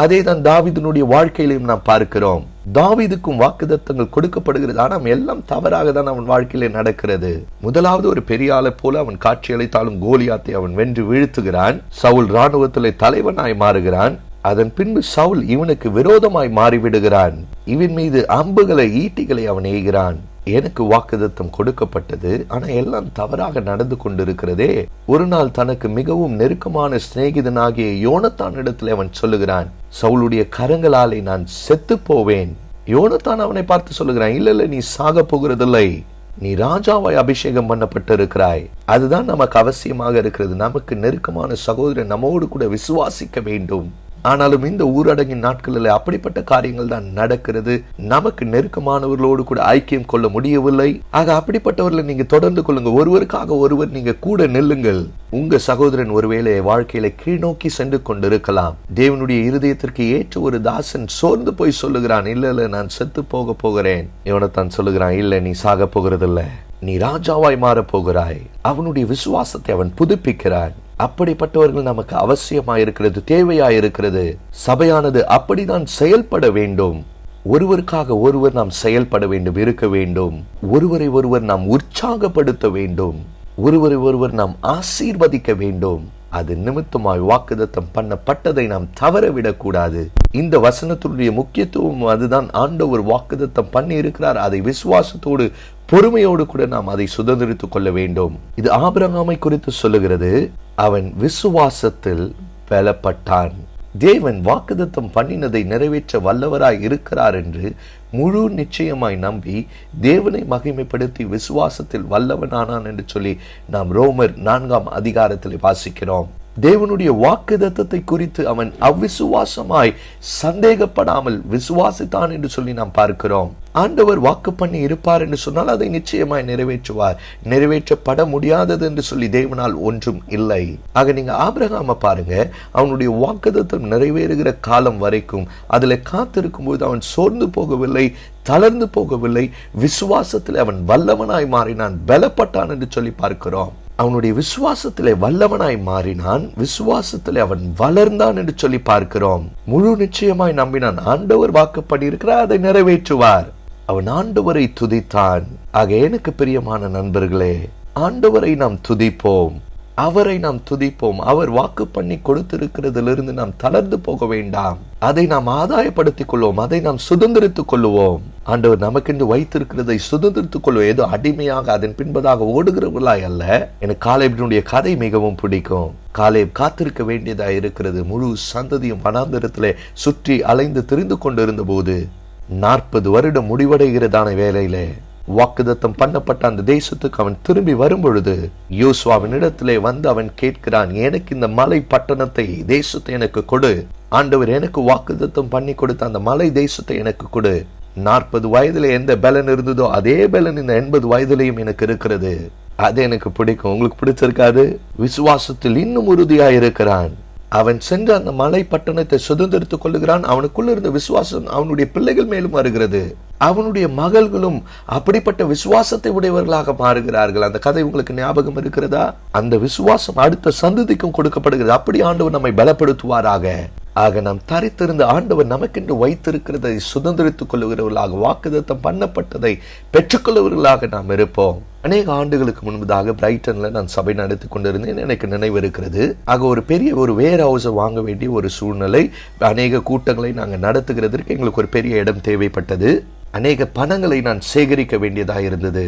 அதே தான் தாவீதினுடைய வாழ்க்கையிலும் நாம் பார்க்கிறோம். தாவீதுக்கும் வாக்குத்தத்தங்கள் கொடுக்கப்படுகிறது. ஆனால் எல்லாம் தவறாக தான் அவன் வாழ்க்கையில நடக்கிறது. முதலாவது ஒரு பெரிய ஆளை போல அவன் காட்சி அளித்தாலும் கோலியாத்தை அவன் வென்று வீழ்த்துகிறான். சவுல் இராணுவத்திலே தலைவனாய் மாறுகிறான். அதன் பின்பு சவுல் இவனுக்கு விரோதமாய் மாறிவிடுகிறான். இவன் மீது அம்புகளை ஈட்டிகளை அவன் எய்கிறான். எனக்கு வாக்குத்தத்தம் கொடுக்கப்பட்டது, ஆனா எல்லாம் தவறாக நடந்து கொண்டிருக்கிறதே. ஒரு நாள் தனக்கு மிகவும் நெருக்கமான சிநேகிதனாகிய யோனத்தான் இடத்துல அவன் சொல்லுகிறான், சவுளுடைய கரங்களாலே நான் செத்து போவேன். யோனத்தான் அவனை பார்த்து சொல்லுகிறான், இல்ல இல்ல, நீ சாக போகிறதில்லை, நீ ராஜாவாய் அபிஷேகம் பண்ணப்பட்டிருக்கிறாய். அதுதான் நமக்கு அவசியமாக இருக்கிறது. நமக்கு நெருக்கமான சகோதரன் நம்மோடு கூட விசுவாசிக்க வேண்டும். ஆனாலும் இந்த ஊரடங்கின் நாட்களில் அப்படிப்பட்ட காரியங்கள் தான் நடக்கிறது. நமக்கு நெருக்கமானவர்களோடு கூட ஐக்கியம் கொள்ள முடியவில்லை. ஆக அப்படிப்பட்டவர்களை நீங்க தொடர்ந்து கொள்ளுங்க. ஒருவருக்காக ஒருவர் நீங்க கூட நில்லுங்கள். உங்க சகோதரன் ஒருவேளை வாழ்க்கையில கீழ்நோக்கி சென்று கொண்டிருக்கலாம். தேவனுடைய இருதயத்திற்கு ஏற்ற ஒரு தாசன் சோர்ந்து போய் சொல்லுகிறான், இல்ல இல்ல, நான் செத்து போக போகிறேன். யோனத்தான் சொல்லுகிறான், இல்ல, நீ சாக போகிறதில்ல, நீ ராஜாவாய் மாற போகிறாய். அவனுடைய விசுவாசத்தை அவன் புதுப்பிக்கிறான். அப்படிப்பட்டவர்கள் நமக்கு அவசியமாயிருக்கிறது, தேவையாயிருக்கிறது. சபையானது அப்படிதான் செயல்பட வேண்டும். ஒருவருக்காக ஒருவர் நாம் செயல்பட வேண்டும், இருக்க வேண்டும். ஒருவரை ஒருவர் நாம் உற்சாகப்படுத்த வேண்டும். ஒருவரை ஒருவர் நாம் ஆசீர்வதிக்க வேண்டும். அது நிமித்தமாய் வாக்குத்தத்தம் பண்ணப்பட்டதை நாம் தவறவிடக்கூடாது. இந்த வசனத்தினுடைய முக்கியத்துவம் அதுதான். ஆண்டவர் வாக்குத்தத்தம் பண்ணி இருக்கிறார். அதை விசுவாசத்தோடு பொறுமையோடு கூட நாம் அதை சுதந்திரித்துக் கொள்ள வேண்டும். இது ஆபிரகாமை குறித்து சொல்லுகிறது. அவன் விசுவாசத்தில் பலப்பட்டான். தேவன் வாக்குத்தத்தம் பண்ணினதை நிறைவேற்ற வல்லவராய் இருக்கிறார் என்று முழு நிச்சயமாய் நம்பி தேவனை மகிமைப்படுத்தி விசுவாசத்தில் வல்லவனானான் என்று சொல்லி நாம் ரோமர் 4ஆம் அதிகாரத்தில் வாசிக்கிறோம். தேவனுடைய வாக்குத்தத்தத்தை குறித்து அவன் அவ்விசுவாசமாய் சந்தேகப்படாமல் விசுவாசித்தான் என்று சொல்லி நாம் பார்க்கிறோம். ஆண்டவர் வாக்கு பண்ணி இருப்பார் என்று சொன்னால் அதை நிச்சயமாய் நிறைவேற்றுவார். நிறைவேற்றப்பட முடியாதது என்று சொல்லி தேவனால் ஒன்றும் இல்லை. ஆக நீங்க ஆபிரகாமை பாருங்க, அவனுடைய வாக்குத்தத்தம் நிறைவேறுகிற காலம் வரைக்கும் அதுல காத்திருக்கும் போது அவன் சோர்ந்து போகவில்லை, தளர்ந்து போகவில்லை. விசுவாசத்தில் அவன் வல்லவனாய் மாறினான், பலப்பட்டான் என்று சொல்லி பார்க்கிறோம். அவனுடைய விசுவாசத்திலே வல்லவனாய் மாறினான், விசுவாசத்திலே அவன் வளர்ந்தான் என்று சொல்லி பார்க்கிறோம். முழு நிச்சயமாய் நம்பினான். ஆண்டவர் வாக்கு பண்ணியிருக்கிறார், அதை நிறைவேற்றுவார். அவன் ஆண்டவரை துதித்தான். ஆக எனக்கு பிரியமான நண்பர்களே, ஆண்டவரை நாம் துதிப்போம். அவரை நாம் துதிப்போம். அவர் வாக்கு பண்ணி கொடுத்திருக்கிறதிலிருந்து நாம் தளர்ந்து போக வேண்டாம். அதை நாம் ஆதாயப்படுத்திக் கொள்வோம். அதை நாம் சுதந்திரித்துக் கொள்வோம். ஆண்டவர் நமக்கென்று வைத்திருக்கிறதை சுதந்திரித்துக் கொள்வோம். ஏதோ அடிமையாக அதன் பின்பதாக ஓடுகிறவர்களாய் அல்ல. எனக்கு காலேபினுடைய கதை மிகவும் பிடிக்கும். காலேப் காத்திருக்க வேண்டியதா இருக்கிறது. முழு சந்ததியும் வனாந்தரத்திலே சுற்றி அலைந்து திரிந்து கொண்டிருந்த போது 40 வருடம் முடிவடைகிறதான வேளையிலே வாக்குதத்தம் பண்ணப்பட்ட அந்த தேசத்துக்கு அவன் திரும்பி வரும் பொழுது யோசுவாவின் இடத்திலே வந்து அவன் கேட்கிறான், எனக்கு இந்த மலை பட்டணத்தை தேசத்தை எனக்கு கொடு. ஆண்டவர் எனக்கு வாக்குதத்தம் பண்ணி கொடுத்த அந்த மலை தேசத்தை எனக்கு கொடு. 40 வயதுல எந்த பலன் இருந்ததோ அதே பலன் இந்த 80 வயதிலையும் எனக்கு இருக்கிறது. அது எனக்கு பிடிக்கும். உங்களுக்கு பிடிச்சிருக்காது? விசுவாசத்தில் இன்னும் உறுதியா இருக்கிறான். அவன் சென்று அந்த மலை பட்டணத்தை சுதந்திரித்துக் கொள்ளுகிறான். அவனுக்குள்ள இருந்த விசுவாசம் அவனுடைய பிள்ளைகள் மேலும் வருகிறது. அவனுடைய மகள்களும் அப்படிப்பட்ட விசுவாசத்தை உடையவர்களாக மாறுகிறார்கள். அந்த கதை உங்களுக்கு ஞாபகம் இருக்கிறதா? அந்த விசுவாசம் அடுத்த சந்ததிக்கும் கொடுக்கப்படுகிறது. அப்படி ஆண்டவர் நம்மை பலப்படுத்துவாராக. ஆக நாம் தரித்திருந்த ஆண்டவர் நமக்கென்று வைத்திருக்கிறதை சுதந்திரித்துக் கொள்ளுகிறவர்களாக, வாக்குதத்தம் பண்ணப்பட்டதை பெற்றுக்கொள்ளுவர்களாக நாம் இருப்போம். அநேக ஆண்டுகளுக்கு முன்பதாக பிரைட்டன்ல நான் சபை நடத்தி கொண்டிருந்தேன். எனக்கு நினைவு இருக்கிறது. ஆக ஒரு பெரிய வேர் ஹவுஸை வாங்க வேண்டிய ஒரு சூழ்நிலை. அநேக கூட்டங்களை நாங்கள் நடத்துகிறதற்கு எங்களுக்கு ஒரு பெரிய இடம் தேவைப்பட்டது. அநேக பணங்களை நான் சேகரிக்க வேண்டியதாக இருந்தது.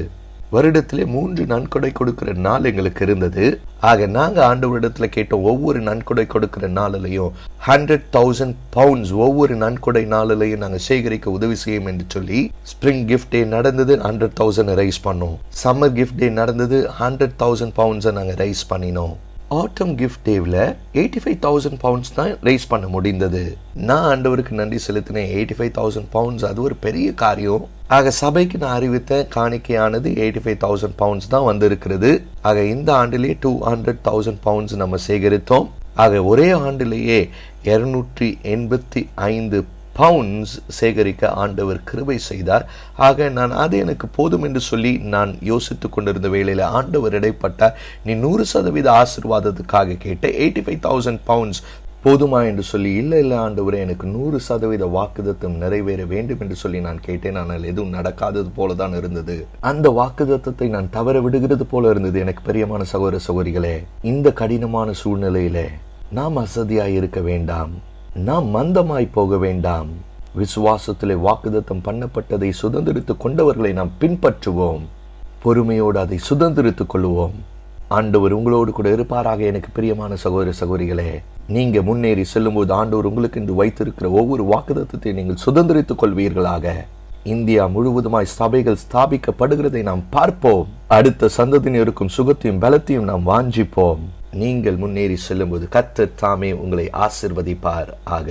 வருடத்திலே 3 நன்கொடை கொடுக்கிற நாள் எங்களுக்கு இருந்தது. ஆக நாங்க ஆண்டவரிடத்துல கேட்டோம், ஒவ்வொரு நன்கொடை கொடுக்கிற நாளிலையும் 100,000 பவுண்ட்ஸ் ஒவ்வொரு நன்கொடை நாளிலையும் நாங்க சேகரிக்க உதவி செய்யும் என்று சொல்லி. ஸ்பிரிங் கிஃப்ட் டே நடந்தது, 100,000 ரைஸ் பண்ணோம். சம்மர் கிஃப்ட் டே நடந்தது, 100,000 பவுண்ட்ஸை நாங்க ரைஸ் பண்ணினோம். ஆட்டம் கிஃப்ட் டேவில் 85,000 பவுண்ட்ஸ் தான் ரைஸ் பண்ண முடிந்தது. நான் ஆண்டவருக்கு நன்றி செலுத்தினேன். 85,000 பவுண்ட்ஸ் அது ஒரு பெரிய காரியம். ஆக சபைக்கு நான் அறிவித்த காணிக்கையானது 85,000 பவுண்ட்ஸ் தான் வந்திருக்கிறது. ஆக இந்த ஆண்டிலேயே 200,000 பவுண்ட்ஸ் நம்ம சேகரித்தோம். ஆக ஒரே ஆண்டிலேயே 285 பவுண்ட்ஸ் சேகரிக்க ஆண்டவர் கிருபை செய்தார். ஆக நான் அது எனக்கு போதும் என்று சொல்லி நான் யோசித்துக் கொண்டிருந்த வேளையில் ஆண்டவர் இடைப்பட்ட, நீ 100% ஆசீர்வாதத்துக்காக கேட்ட 85,000 பவுண்ட்ஸ் போதுமா என்று சொல்லி, இல்லை ஆண்டவரே, எனக்கு 100% வாக்குதத்தம் நிறைவேற வேண்டும் என்று சொல்லி நான் கேட்டேன். ஆனால் எதுவும் நடக்காதது போலதான் இருந்தது. அந்த வாக்குதத்தத்தை நான் தவற விடுகிறது போல இருந்தது. எனக்கு பிரியமான சகோதர சகோதரிகளே, இந்த கடினமான சூழ்நிலையில நாம் அசதியாய் இருக்க வேண்டாம். நாம் மந்தமாய் போக வேண்டாம். விசுவாசத்திலே வாக்குதத்தம் பண்ணப்பட்டதை சுதந்திரித்துக் கொண்டவர்களை நாம் பின்பற்றுவோம். பொறுமையோடு அதை சுதந்திரித்துக் கொள்வோம். ஆண்டவர் உங்களோடு கூட இருப்பாராக. எனக்கு பிரியமான சகோதர சகோதரிகளே, நீங்க முன்னேறி செல்லும் போது ஆண்டவர் உங்களுக்கு என்று வைத்திருக்கிற ஒவ்வொரு வாக்குதத்தத்தை நீங்கள் சுதந்திரித்துக் கொள்வீர்களாக. இந்தியா முழுவதுமாய் சபைகள் ஸ்தாபிக்கப்படுகிறதை நாம் பார்ப்போம். அடுத்த சந்ததியினருக்கும் சுகத்தையும் பலத்தையும் நாம் வாஞ்சிப்போம். நீங்கள் முன்னேறி செல்லும்போது கர்த்தர் தாமே உங்களை ஆசீர்வதிப்பார் ஆக.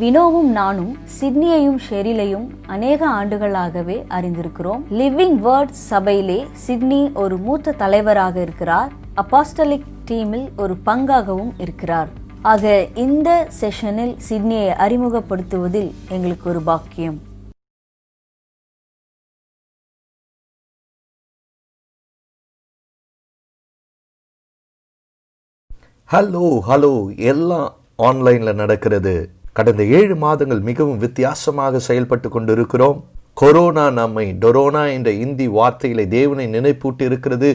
வினோவும் நானும் சிட்னியையும் ஷெரிலையும் அநேக ஆண்டுகளாகவே அறிந்திருக்கிறோம். லிவிங் வேர்ட் சபையிலே சிட்னி ஒரு மூத்த தலைவராக இருக்கிறார். அப்போஸ்டலிக் டீமில் ஒரு பங்காகவும் இருக்கிறார். ஆக இந்த செஷனில் சிட்னியை அறிமுகப்படுத்துவதில் எங்களுக்கு ஒரு பாக்கியம். ஹலோ எல்லாம் ஆன்லைன்ல நடக்கிறது. கடந்த 7 மாதங்கள் மிகவும் வித்தியாசமாக செயல்பட்டு கொண்டிருக்கிறோம். கொரோனா நம்மை டொரோனா என்ற இந்தி வார்த்தையிலே தேவனை நினைப்பூட்டி இருக்கிறது.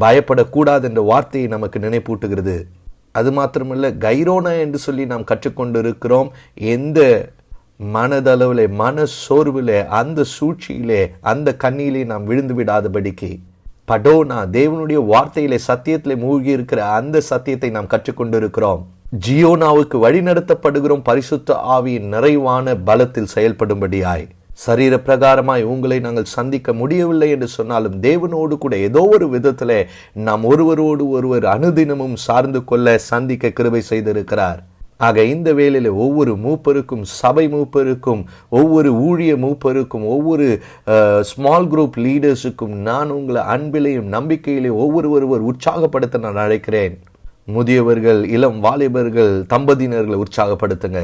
பயப்படக்கூடாது என்ற வார்த்தையை நமக்கு நினைப்பூட்டுகிறது. அது மாத்திரமல்ல, கைரோனா என்று சொல்லி நாம் கற்றுக்கொண்டு இருக்கிறோம். எந்த மனதளவிலே, மன சோர்விலே, அந்த சூழ்ச்சியிலே, அந்த கண்ணியிலே நாம் விழுந்து விடாதபடிக்கு படோனா, தேவனுடைய வார்த்தையிலே சத்தியத்திலே மூழ்கி இருக்கிற அந்த சத்தியத்தை நாம் கற்றுக்கொண்டு இருக்கிறோம். ஜியோனாவுக்கு வழி நடத்தப்படுகிறோம். பரிசுத்த ஆவியின் நிறைவான பலத்தில் செயல்படும்படியாய். சரீர பிரகாரமாய் உங்களை நாங்கள் சந்திக்க முடியவில்லை என்று சொன்னாலும் தேவனோடு கூட ஏதோ ஒரு விதத்திலே நாம் ஒருவரோடு ஒருவர் அனுதினமும் சார்ந்து கொள்ள சந்திக்க கிருபை செய்திருக்கிறார். ஆக இந்த வேளையில ஒவ்வொரு மூப்பருக்கும், சபை மூப்பருக்கும், ஒவ்வொரு ஊழிய மூப்பருக்கும், ஒவ்வொரு ஸ்மால் குரூப் லீடர்ஸுக்கும் நான் உங்களை அன்பிலையும் நம்பிக்கையிலையும் ஒவ்வொருவர் உற்சாகப்படுத்த நான் அழைக்கிறேன். முதியவர்கள், இளம் வாலிபர்கள், தம்பதியினர்களை உற்சாகப்படுத்துங்க.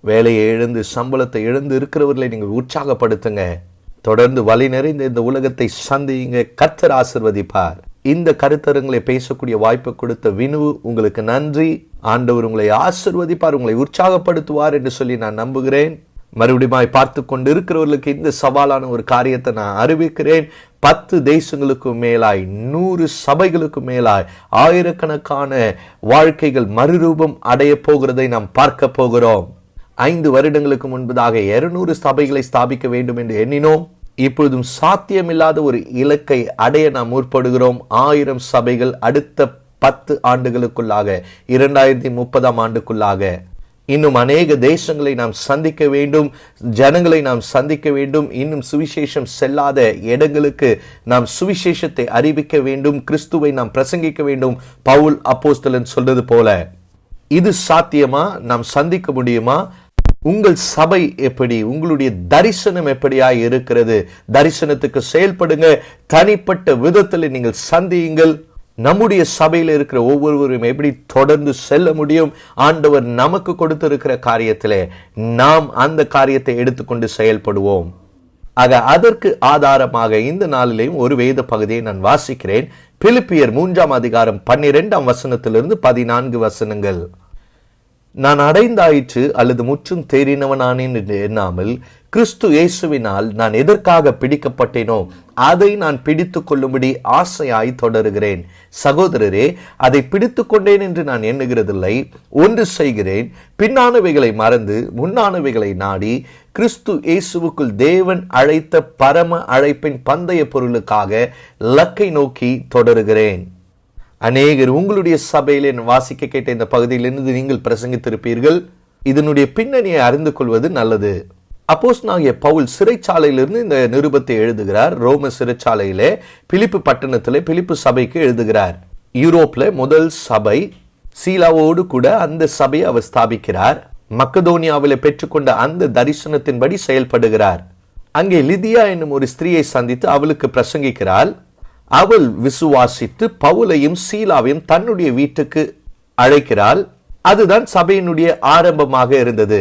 வேலையை இழந்து, சம்பளத்தை இழந்து இருக்கிறவர்களை நீங்கள் உற்சாகப்படுத்துங்க. தொடர்ந்து வழி நிறைந்த இந்த உலகத்தை சந்தியுங்க. கர்த்தர் ஆசீர்வதிப்பார். இந்த கருத்தரங்களை பேசக்கூடிய வாய்ப்பு கொடுத்த வினு, உங்களுக்கு நன்றி. ஆண்டவர் உங்களை ஆசீர்வதிப்பார், உங்களை உற்சாகப்படுத்துவார் என்று சொல்லி நான் நம்புகிறேன். மறுபடியும் பார்த்து கொண்டு இருக்கிறவர்களுக்கு இந்த சவாலான ஒரு காரியத்தை நான் அறிவிக்கிறேன். 10 தேசங்களுக்கும் மேலாய், 100 சபைகளுக்கும் மேலாய், ஆயிரக்கணக்கான வாழ்க்கைகள் மறுரூபம் அடைய போகிறதை நாம் பார்க்க போகிறோம். 5 வருடங்களுக்கு முன்பதாக 200 சபைகளை ஸ்தாபிக்க வேண்டும் என்று எண்ணினோம். இப்பொழுதும் சாத்தியமில்லாத ஒரு இலக்கை அடைய நாம் முற்படுகிறோம். 1000 சபைகள் அடுத்த 10 ஆண்டுகளுக்குள்ளாக, 2030 ஆண்டுக்குள்ளாக. இன்னும் அநேக தேசங்களை நாம் சந்திக்க வேண்டும், ஜனங்களை நாம் சந்திக்க வேண்டும். இன்னும் சுவிசேஷம் செல்லாத இடங்களுக்கு நாம் சுவிசேஷத்தை அறிவிக்க வேண்டும், கிறிஸ்துவை நாம் பிரசங்கிக்க வேண்டும். பவுல் அப்போஸ்தலன் சொல்றது போல இது சாத்தியமா? நாம் சந்திக்க முடியுமா? உங்கள் சபை எப்படி, உங்களுடைய தரிசனம் எப்படியாய் இருக்கிறது? தரிசனத்துக்கு செயல்படுங்க. தனிப்பட்ட விதத்தில் நீங்கள் சந்தியுங்கள். நம்முடைய சபையில் இருக்கிற ஒவ்வொருவரும் எப்படி தொடர்ந்து செல்ல முடியும்? ஆண்டவர் நமக்கு கொடுத்திருக்கிற காரியத்திலே நாம் அந்த காரியத்தை எடுத்துக்கொண்டு செயல்படுவோம். ஆக அதற்கு ஆதாரமாக இந்த நாளிலேயும் ஒரு வேத பகுதியை நான் வாசிக்கிறேன். பிலிப்பியர் 3 அதிகாரம் 12 வசனத்திலிருந்து 14 வசனங்கள். நான் அடைந்தாயிற்று அல்லது முற்றும் தேறினவனானேன் என்று எண்ணாமல், கிறிஸ்து இயேசுவினால் நான் எதற்காக பிடிக்கப்பட்டேனோ அதை நான் பிடித்து கொள்ளும்படி ஆசையாய் தொடருகிறேன். சகோதரரே, அதை பிடித்து கொண்டேன் என்று நான் எண்ணுகிறதில்லை. ஒன்று செய்கிறேன், பின்னானவைகளை மறந்து முன்னானவைகளை நாடி கிறிஸ்து இயேசுவுக்குள் தேவன் அழைத்த பரம அழைப்பின் பந்தய பொருளுக்காக இலக்கை நோக்கி தொடருகிறேன். அநேகர் உங்களுடைய சபையிலே வாசிக்க கேட்ட இந்த பகுதியிலிருந்து நீங்கள் பிரசங்கித்திருப்பீர்கள். இதனுடைய பின்னணியை அறிந்து கொள்வது நல்லது. அப்போஸ்தலனாகிய பவுல் சிறைச்சாலையிலிருந்து இந்த நிருபத்தை எழுதுகிறார். ரோம சிறைச்சாலையிலே பிலிப்பு பட்டணத்திலே பிலிப்பு சபைக்கு எழுதுகிறார். யூரோப்ல முதல் சபை சீலாவோடு கூட அந்த சபையை அவர் ஸ்தாபிக்கிறார். மக்கதோனியாவிலே பெற்றுக்கொண்ட அந்த தரிசனத்தின்படி செயல்படுகிறார். அங்கே லிதியா என்னும் ஒரு ஸ்திரீயை சந்தித்து அவளுக்கு பிரசங்கிக்கிறாள். அவள் விசுவாசித்து பவுலையும் சீலாவையும் தன்னுடைய வீட்டுக்கு அழைக்கிறாள். அதுதான் சபையினுடைய ஆரம்பமாக இருந்தது.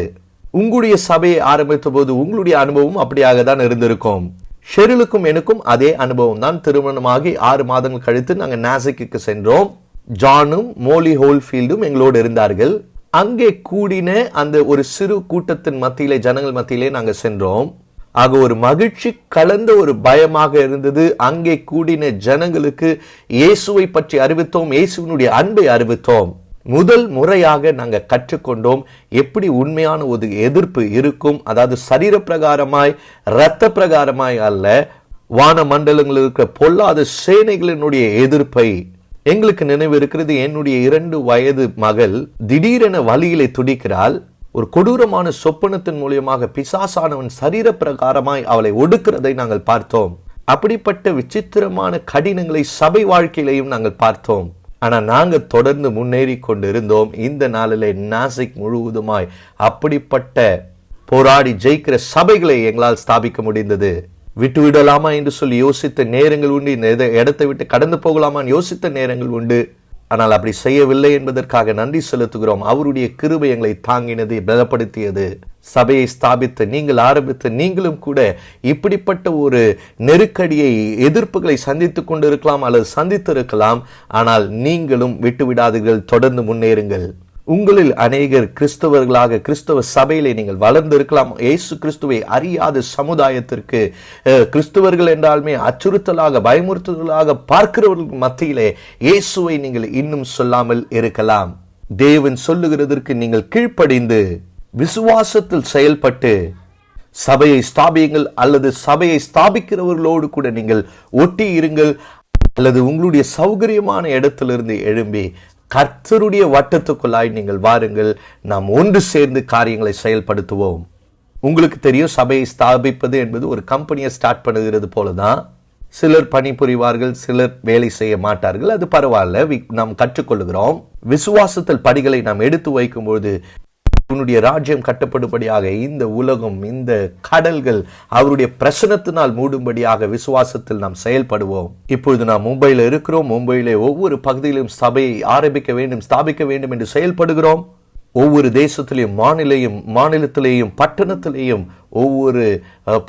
உங்களுடைய சபையை ஆரம்பித்த போது உங்களுடைய அனுபவம் அப்படியாக தான் இருந்திருக்கும். ஷெரிலுக்கும் எனக்கும் அதே அனுபவம் தான். திருமணமாகி 6 மாதங்கள் கழித்து நாங்கள் நாசிக்கு சென்றோம். ஜானும் மோலி ஹோல்ஃபீல்டும் எங்களோடு இருந்தார்கள். அங்கே கூடின அந்த ஒரு சிறு கூட்டத்தின் மத்தியிலே, ஜனங்கள் மத்தியிலே நாங்கள் சென்றோம். ஆக ஒரு மகிழ்ச்சி கலந்த ஒரு பயமாக இருந்தது. அங்கே கூடின ஜனங்களுக்கு இயேசுவை பற்றி அறிவித்தோம், இயேசுவினுடைய அன்பை அறிவித்தோம். முதல் முறையாக நாங்கள் கற்றுக்கொண்டோம் எப்படி உண்மையான ஒரு எதிர்ப்பு இருக்கும். அதாவது சரீர பிரகாரமாய், இரத்த பிரகாரமாய் அல்ல, வான மண்டலங்களில் இருக்கிற பொல்லாத சேனைகளினுடைய எதிர்ப்பை. எங்களுக்கு நினைவு இருக்கிறது, என்னுடைய 2 வயது மகள் திடீரென வலியிலே துடிக்கிறாள். ஒரு கொடூரமான சொப்பனத்தின் மூலியமாக பிசாசானவன் சரீர பிரகாரமாய் அவளை ஒடுக்கிறதை நாங்கள் பார்த்தோம். அப்படிப்பட்ட விசித்திரமான கடினங்களை சபை வாழ்க்கையிலையும் நாங்கள் பார்த்தோம். ஆனா நாங்கள் தொடர்ந்து முன்னேறி கொண்டிருந்தோம். இந்த நாளிலே நாசிக் முழுவதுமாய் அப்படிப்பட்ட போராடி ஜெயிக்கிற சபைகளை எங்களால் ஸ்தாபிக்க முடிந்தது. விட்டுவிடலாமா என்று சொல்லி யோசித்த நேரங்கள் உண்டு. இந்த இடத்தை விட்டு கடந்து போகலாமான்னு யோசித்த நேரங்கள் உண்டு. ஆனால் அப்படி செய்யவில்லை என்பதற்காக நன்றி செலுத்துகிறோம். அவருடைய கிருபை எங்களை தாங்கினது, பலப்படுத்தியது. சபையை ஸ்தாபித்த நீங்கள், ஆரம்பித்த நீங்களும் கூட இப்படிப்பட்ட ஒரு நெருக்கடியை, எதிர்ப்புகளை சந்தித்துக் கொண்டிருக்கலாம் அல்லது சந்தித்திருக்கலாம். ஆனால் நீங்களும் விட்டுவிடாதீர்கள், தொடர்ந்து முன்னேறுங்கள். உங்களில் அநேகர் கிறிஸ்தவர்களாக கிறிஸ்தவ சபையிலே நீங்கள் வளர்ந்திருக்கலாம். இயேசு கிறிஸ்துவை அறியாத சமுதாயத்திற்கு, கிறிஸ்தவர்கள் என்றாலுமே அச்சுறுத்தலாக, பயமுறுத்தலாக பார்க்கிறவர்கள் மத்தியிலே இயேசுவை நீங்கள் இன்னும் சொல்லாமல் இருக்கலாம். தேவன் சொல்லுகிறதற்கு நீங்கள் கீழ்ப்படிந்து விசுவாசத்தில் செயல்பட்டு சபையை ஸ்தாபியுங்கள், அல்லது சபையை ஸ்தாபிக்கிறவர்களோடு கூட நீங்கள் ஒட்டி இருங்கள், அல்லது உங்களுடைய சௌகரியமான இடத்திலிருந்து எழும்பி கர்த்தருடைய வட்டத்துக்குள்ளாய் நீங்கள் வாருங்கள். நாம் ஒன்று சேர்ந்து காரியங்களை செயல்படுத்துவோம். உங்களுக்கு தெரியும், சபையை ஸ்தாபிப்பது என்பது ஒரு கம்பெனியை ஸ்டார்ட் பண்ணுகிறது போலதான். சிலர் பணிபுரிவார்கள், சிலர் வேலை செய்ய மாட்டார்கள். அது பரவாயில்ல, நாம் கற்றுக்கொள்கிறோம். விசுவாசத்தில் படிகளை நாம் எடுத்து வைக்கும்போது உன்னுடைய ராஜ்யம் கட்டப்படும்படியாக இந்த உலகம், இந்த கடல்கள் அவருடைய பிரசனத்தினால் மூடும்படியாக விசுவாசத்தில் நாம் செயல்படுவோம். இப்பொழுது நாம் மும்பையில் இருக்கிறோம். மும்பையிலே ஒவ்வொரு பகுதியிலும் சபையை ஆரம்பிக்க வேண்டும், ஸ்தாபிக்க வேண்டும் என்று செயல்படுகிறோம். ஒவ்வொரு தேசத்திலேயும், மாநிலத்திலேயும், பட்டணத்திலேயும், ஒவ்வொரு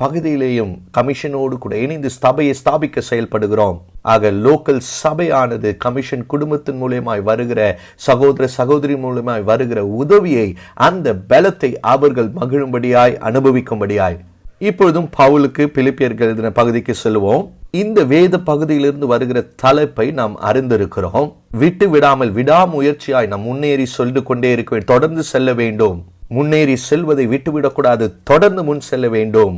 பகுதியிலேயும் கமிஷனோடு கூட இணைந்து சபையை ஸ்தாபிக்க செயல்படுகிறோம். ஆக லோக்கல் சபையானது கமிஷன் குடும்பத்தின் மூலமாய் வருகிற சகோதர சகோதரி மூலமாய் வருகிற உதவியை, அந்த பலத்தை அவர்கள் மகிழும்படியாய், அனுபவிக்கும்படியாய். இப்பொழுதும் பவுலுக்கு பிலிப்பியர்கள் எழுதின பகுதிக்கு செல்வோம். இந்த வேத பகுதியிலிருந்து வருகிற தலைப்பை நாம் அறிந்திருக்கிறோம். விட்டு விடாமல் விடாமுயற்சியாய் நாம் முன்னேறி சொல்லி கொண்டே இருக்க வேண்டும். தொடர்ந்து செல்ல வேண்டும். முன்னேறி செல்வதை விட்டுவிடக்கூடாது, தொடர்ந்து முன் செல்ல வேண்டும்.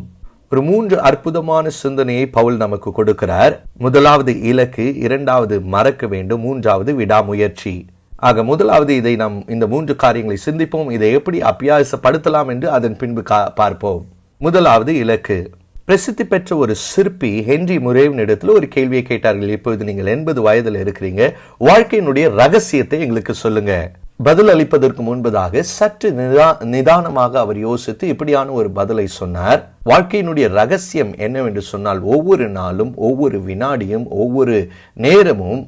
ஒரு 3 அற்புதமான சிந்தனையை பவுல் நமக்கு கொடுக்கிறார். முதலாவது இலக்கு, இரண்டாவது மறக்க வேண்டும், மூன்றாவது விடாமுயற்சி. ஆக முதலாவது இதை நாம் இந்த 3 காரியங்களை சிந்திப்போம். இதை எப்படி அபியாசப்படுத்தலாம் என்று அதன் பின்பு பார்ப்போம். முதலாவது இலக்கு. பிரசித்தி பெற்ற ஒரு சிற்பி ஹென்றி முரேவின் இடத்துல ஒரு கேள்வியை கேட்டார்கள். இப்பொழுது நீங்கள் 80 வயதில் இருக்கிறீங்க, வாழ்க்கையினுடைய ரகசியத்தை எங்களுக்கு சொல்லுங்க. பதில் அளிப்பதற்கு முன்பதாக சற்று நிதானமாக அவர் யோசித்து இப்படியான ஒரு பதிலை சொன்னார். வாழ்க்கையினுடைய ரகசியம் என்னவென்று சொன்னால், ஒவ்வொரு நாளும், ஒவ்வொரு வினாடியும், ஒவ்வொரு நேரமும்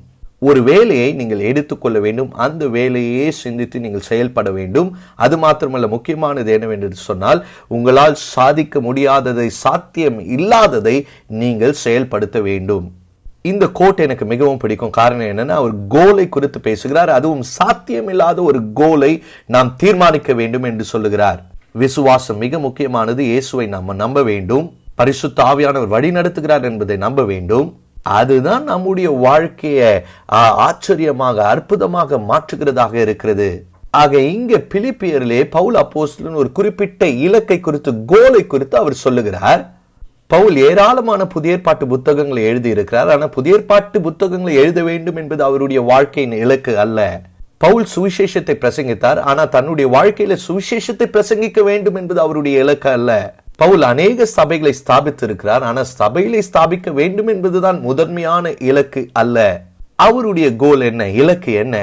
ஒரு வேலையை நீங்கள் எடுத்துக்கொள்ள வேண்டும். அந்த வேலையே சிந்தித்து நீங்கள் செயல்பட வேண்டும். அது மாத்திரமல்ல, முக்கியமானது என்னவென்று சொன்னால், உங்களால் சாதிக்க முடியாததை, சாத்தியம் இல்லாததை நீங்கள் செயல்படுத்த வேண்டும். இந்த கோட் எனக்கு மிகவும் பிடிக்கும். காரணம் என்னன்னா, அவர் கோலை குறித்து பேசுகிறார். அதுவும் சாத்தியம் இல்லாத ஒரு கோலை நாம் தீர்மானிக்க வேண்டும் என்று சொல்லுகிறார். விசுவாசம் மிக முக்கியமானது. இயேசுவை நாம் நம்ப வேண்டும். பரிசுத்த ஆவியானவர் வழி நடத்துகிறார் என்பதை நம்ப வேண்டும். அதுதான் நம்முடைய வாழ்க்கையை ஆச்சரியமாக, அற்புதமாக மாற்றுகிறதாக இருக்கிறது. ஆக இங்க பிலிப்பியரிலே பவுல் அப்போஸ்தலன் ஒரு குறிப்பிட்ட இலக்கை குறித்து, கோலை குறித்து அவர் சொல்லுகிறார். பவுல் ஏராளமான புதிய ஏற்பாட்டு புத்தகங்களை எழுதி இருக்கிறார். ஆனால் புதிய ஏற்பாட்டு புத்தகங்களை எழுத வேண்டும் என்பது அவருடைய வாழ்க்கையின் இலக்கு அல்ல. பவுல் சுவிசேஷத்தை பிரசங்கித்தார். ஆனால் தன்னுடைய வாழ்க்கையில சுவிசேஷத்தை பிரசங்கிக்க வேண்டும் என்பது அவருடைய இலக்கு அல்ல. பவுல் அநேக சபைகளை ஸ்தாபித்திருக்கிறார். ஆனால் சபைகளை ஸ்தாபிக்க வேண்டும் என்பதுதான் முதன்மையான இலக்கு அல்ல. அவருடைய கோல் என்ன, இலக்கு என்ன?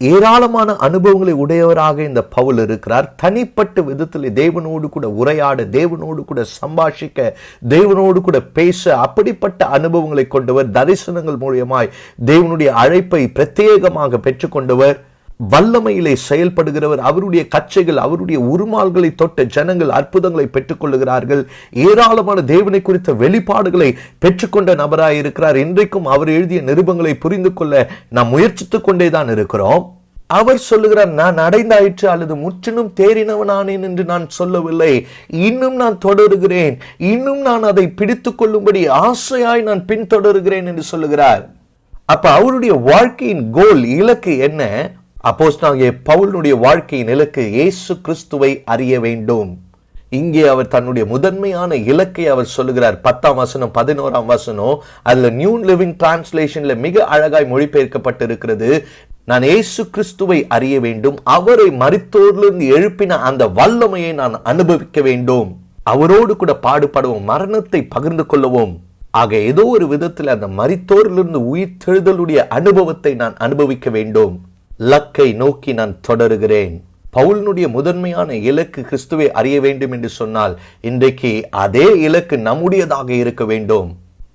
ஏராளமான அனுபவங்களை உடையவராக இந்த பவுல் இருக்கிறார். தனிப்பட்ட விதத்தில் தேவனோடு கூட உரையாட, தேவனோடு கூட சம்பாஷிக்க, தேவனோடு கூட பேச, அப்படிப்பட்ட அனுபவங்களை கொண்டவர். தரிசனங்கள் மூலமாய் தேவனுடைய அழைப்பை பிரத்யேகமாக பெற்றுக்கொண்டவர். வல்லமையிலே செயல்படுகிறவர். அவருடைய கச்சைகள், அவருடைய உருமால்களை தொட்ட ஜனங்கள் அற்புதங்களை பெற்றுக் கொள்ளுகிறார்கள். ஏராளமான தேவனை குறித்த வெளிப்பாடுகளை பெற்றுக்கொண்ட நபராய் இருக்கிறார். இன்றைக்கும் அவர் எழுதிய நிருபங்களை புரிந்து கொள்ள நாம் முயற்சித்துக் கொண்டேதான் இருக்கிறோம். அவர் சொல்லுகிறார், நான் அடைந்தாயிற்று அல்லது முற்றிலும் தேறினவனானேன் என்று நான் சொல்லவில்லை. இன்னும் நான் தொடருகிறேன். இன்னும் நான் அதை பிடித்துக் கொள்ளும்படி ஆசையாய் நான் பின்தொடருகிறேன் என்று சொல்லுகிறார். அப்ப அவருடைய வாழ்க்கையின் கோல், இலக்கு என்ன? அப்போஸ்தலனாகிய பவுலுடைய வாழ்க்கையின் இலக்கு இயேசு கிறிஸ்துவை அறிய வேண்டும். இங்கே அவர் தன்னுடைய முதன்மையான இலக்கை அவர் சொல்லுகிறார். 10ஆம் வசனம், 11ஆம் வசனம், அதுல நியூ லிவிங் டிரான்ஸ்லேஷன்ல மிக அழகாய் மொழிபெயர்க்கப்பட்டிருக்கிறது. நான் இயேசு கிறிஸ்துவை அறிய வேண்டும், அவரை மரித்தோரிலிருந்து எழுப்பின அந்த வல்லமையை நான் அனுபவிக்க வேண்டும், அவரோடு கூட பாடுபடுவோம், மரணத்தை பகிர்ந்து கொள்ளவும். ஆக ஏதோ ஒரு விதத்தில் அந்த மரித்தோரிலிருந்து உயிர்த்தெழுதலுடைய அனுபவத்தை நான் அனுபவிக்க வேண்டும். லக்கை நோக்கி நான் தொடருகிறேன். பவுலினுடைய முதன்மையான இலக்கு கிறிஸ்துவை அறிய வேண்டும் என்று சொன்னால் இன்றைக்கு அதே இலக்கு நம்முடையதாக இருக்க வேண்டும்.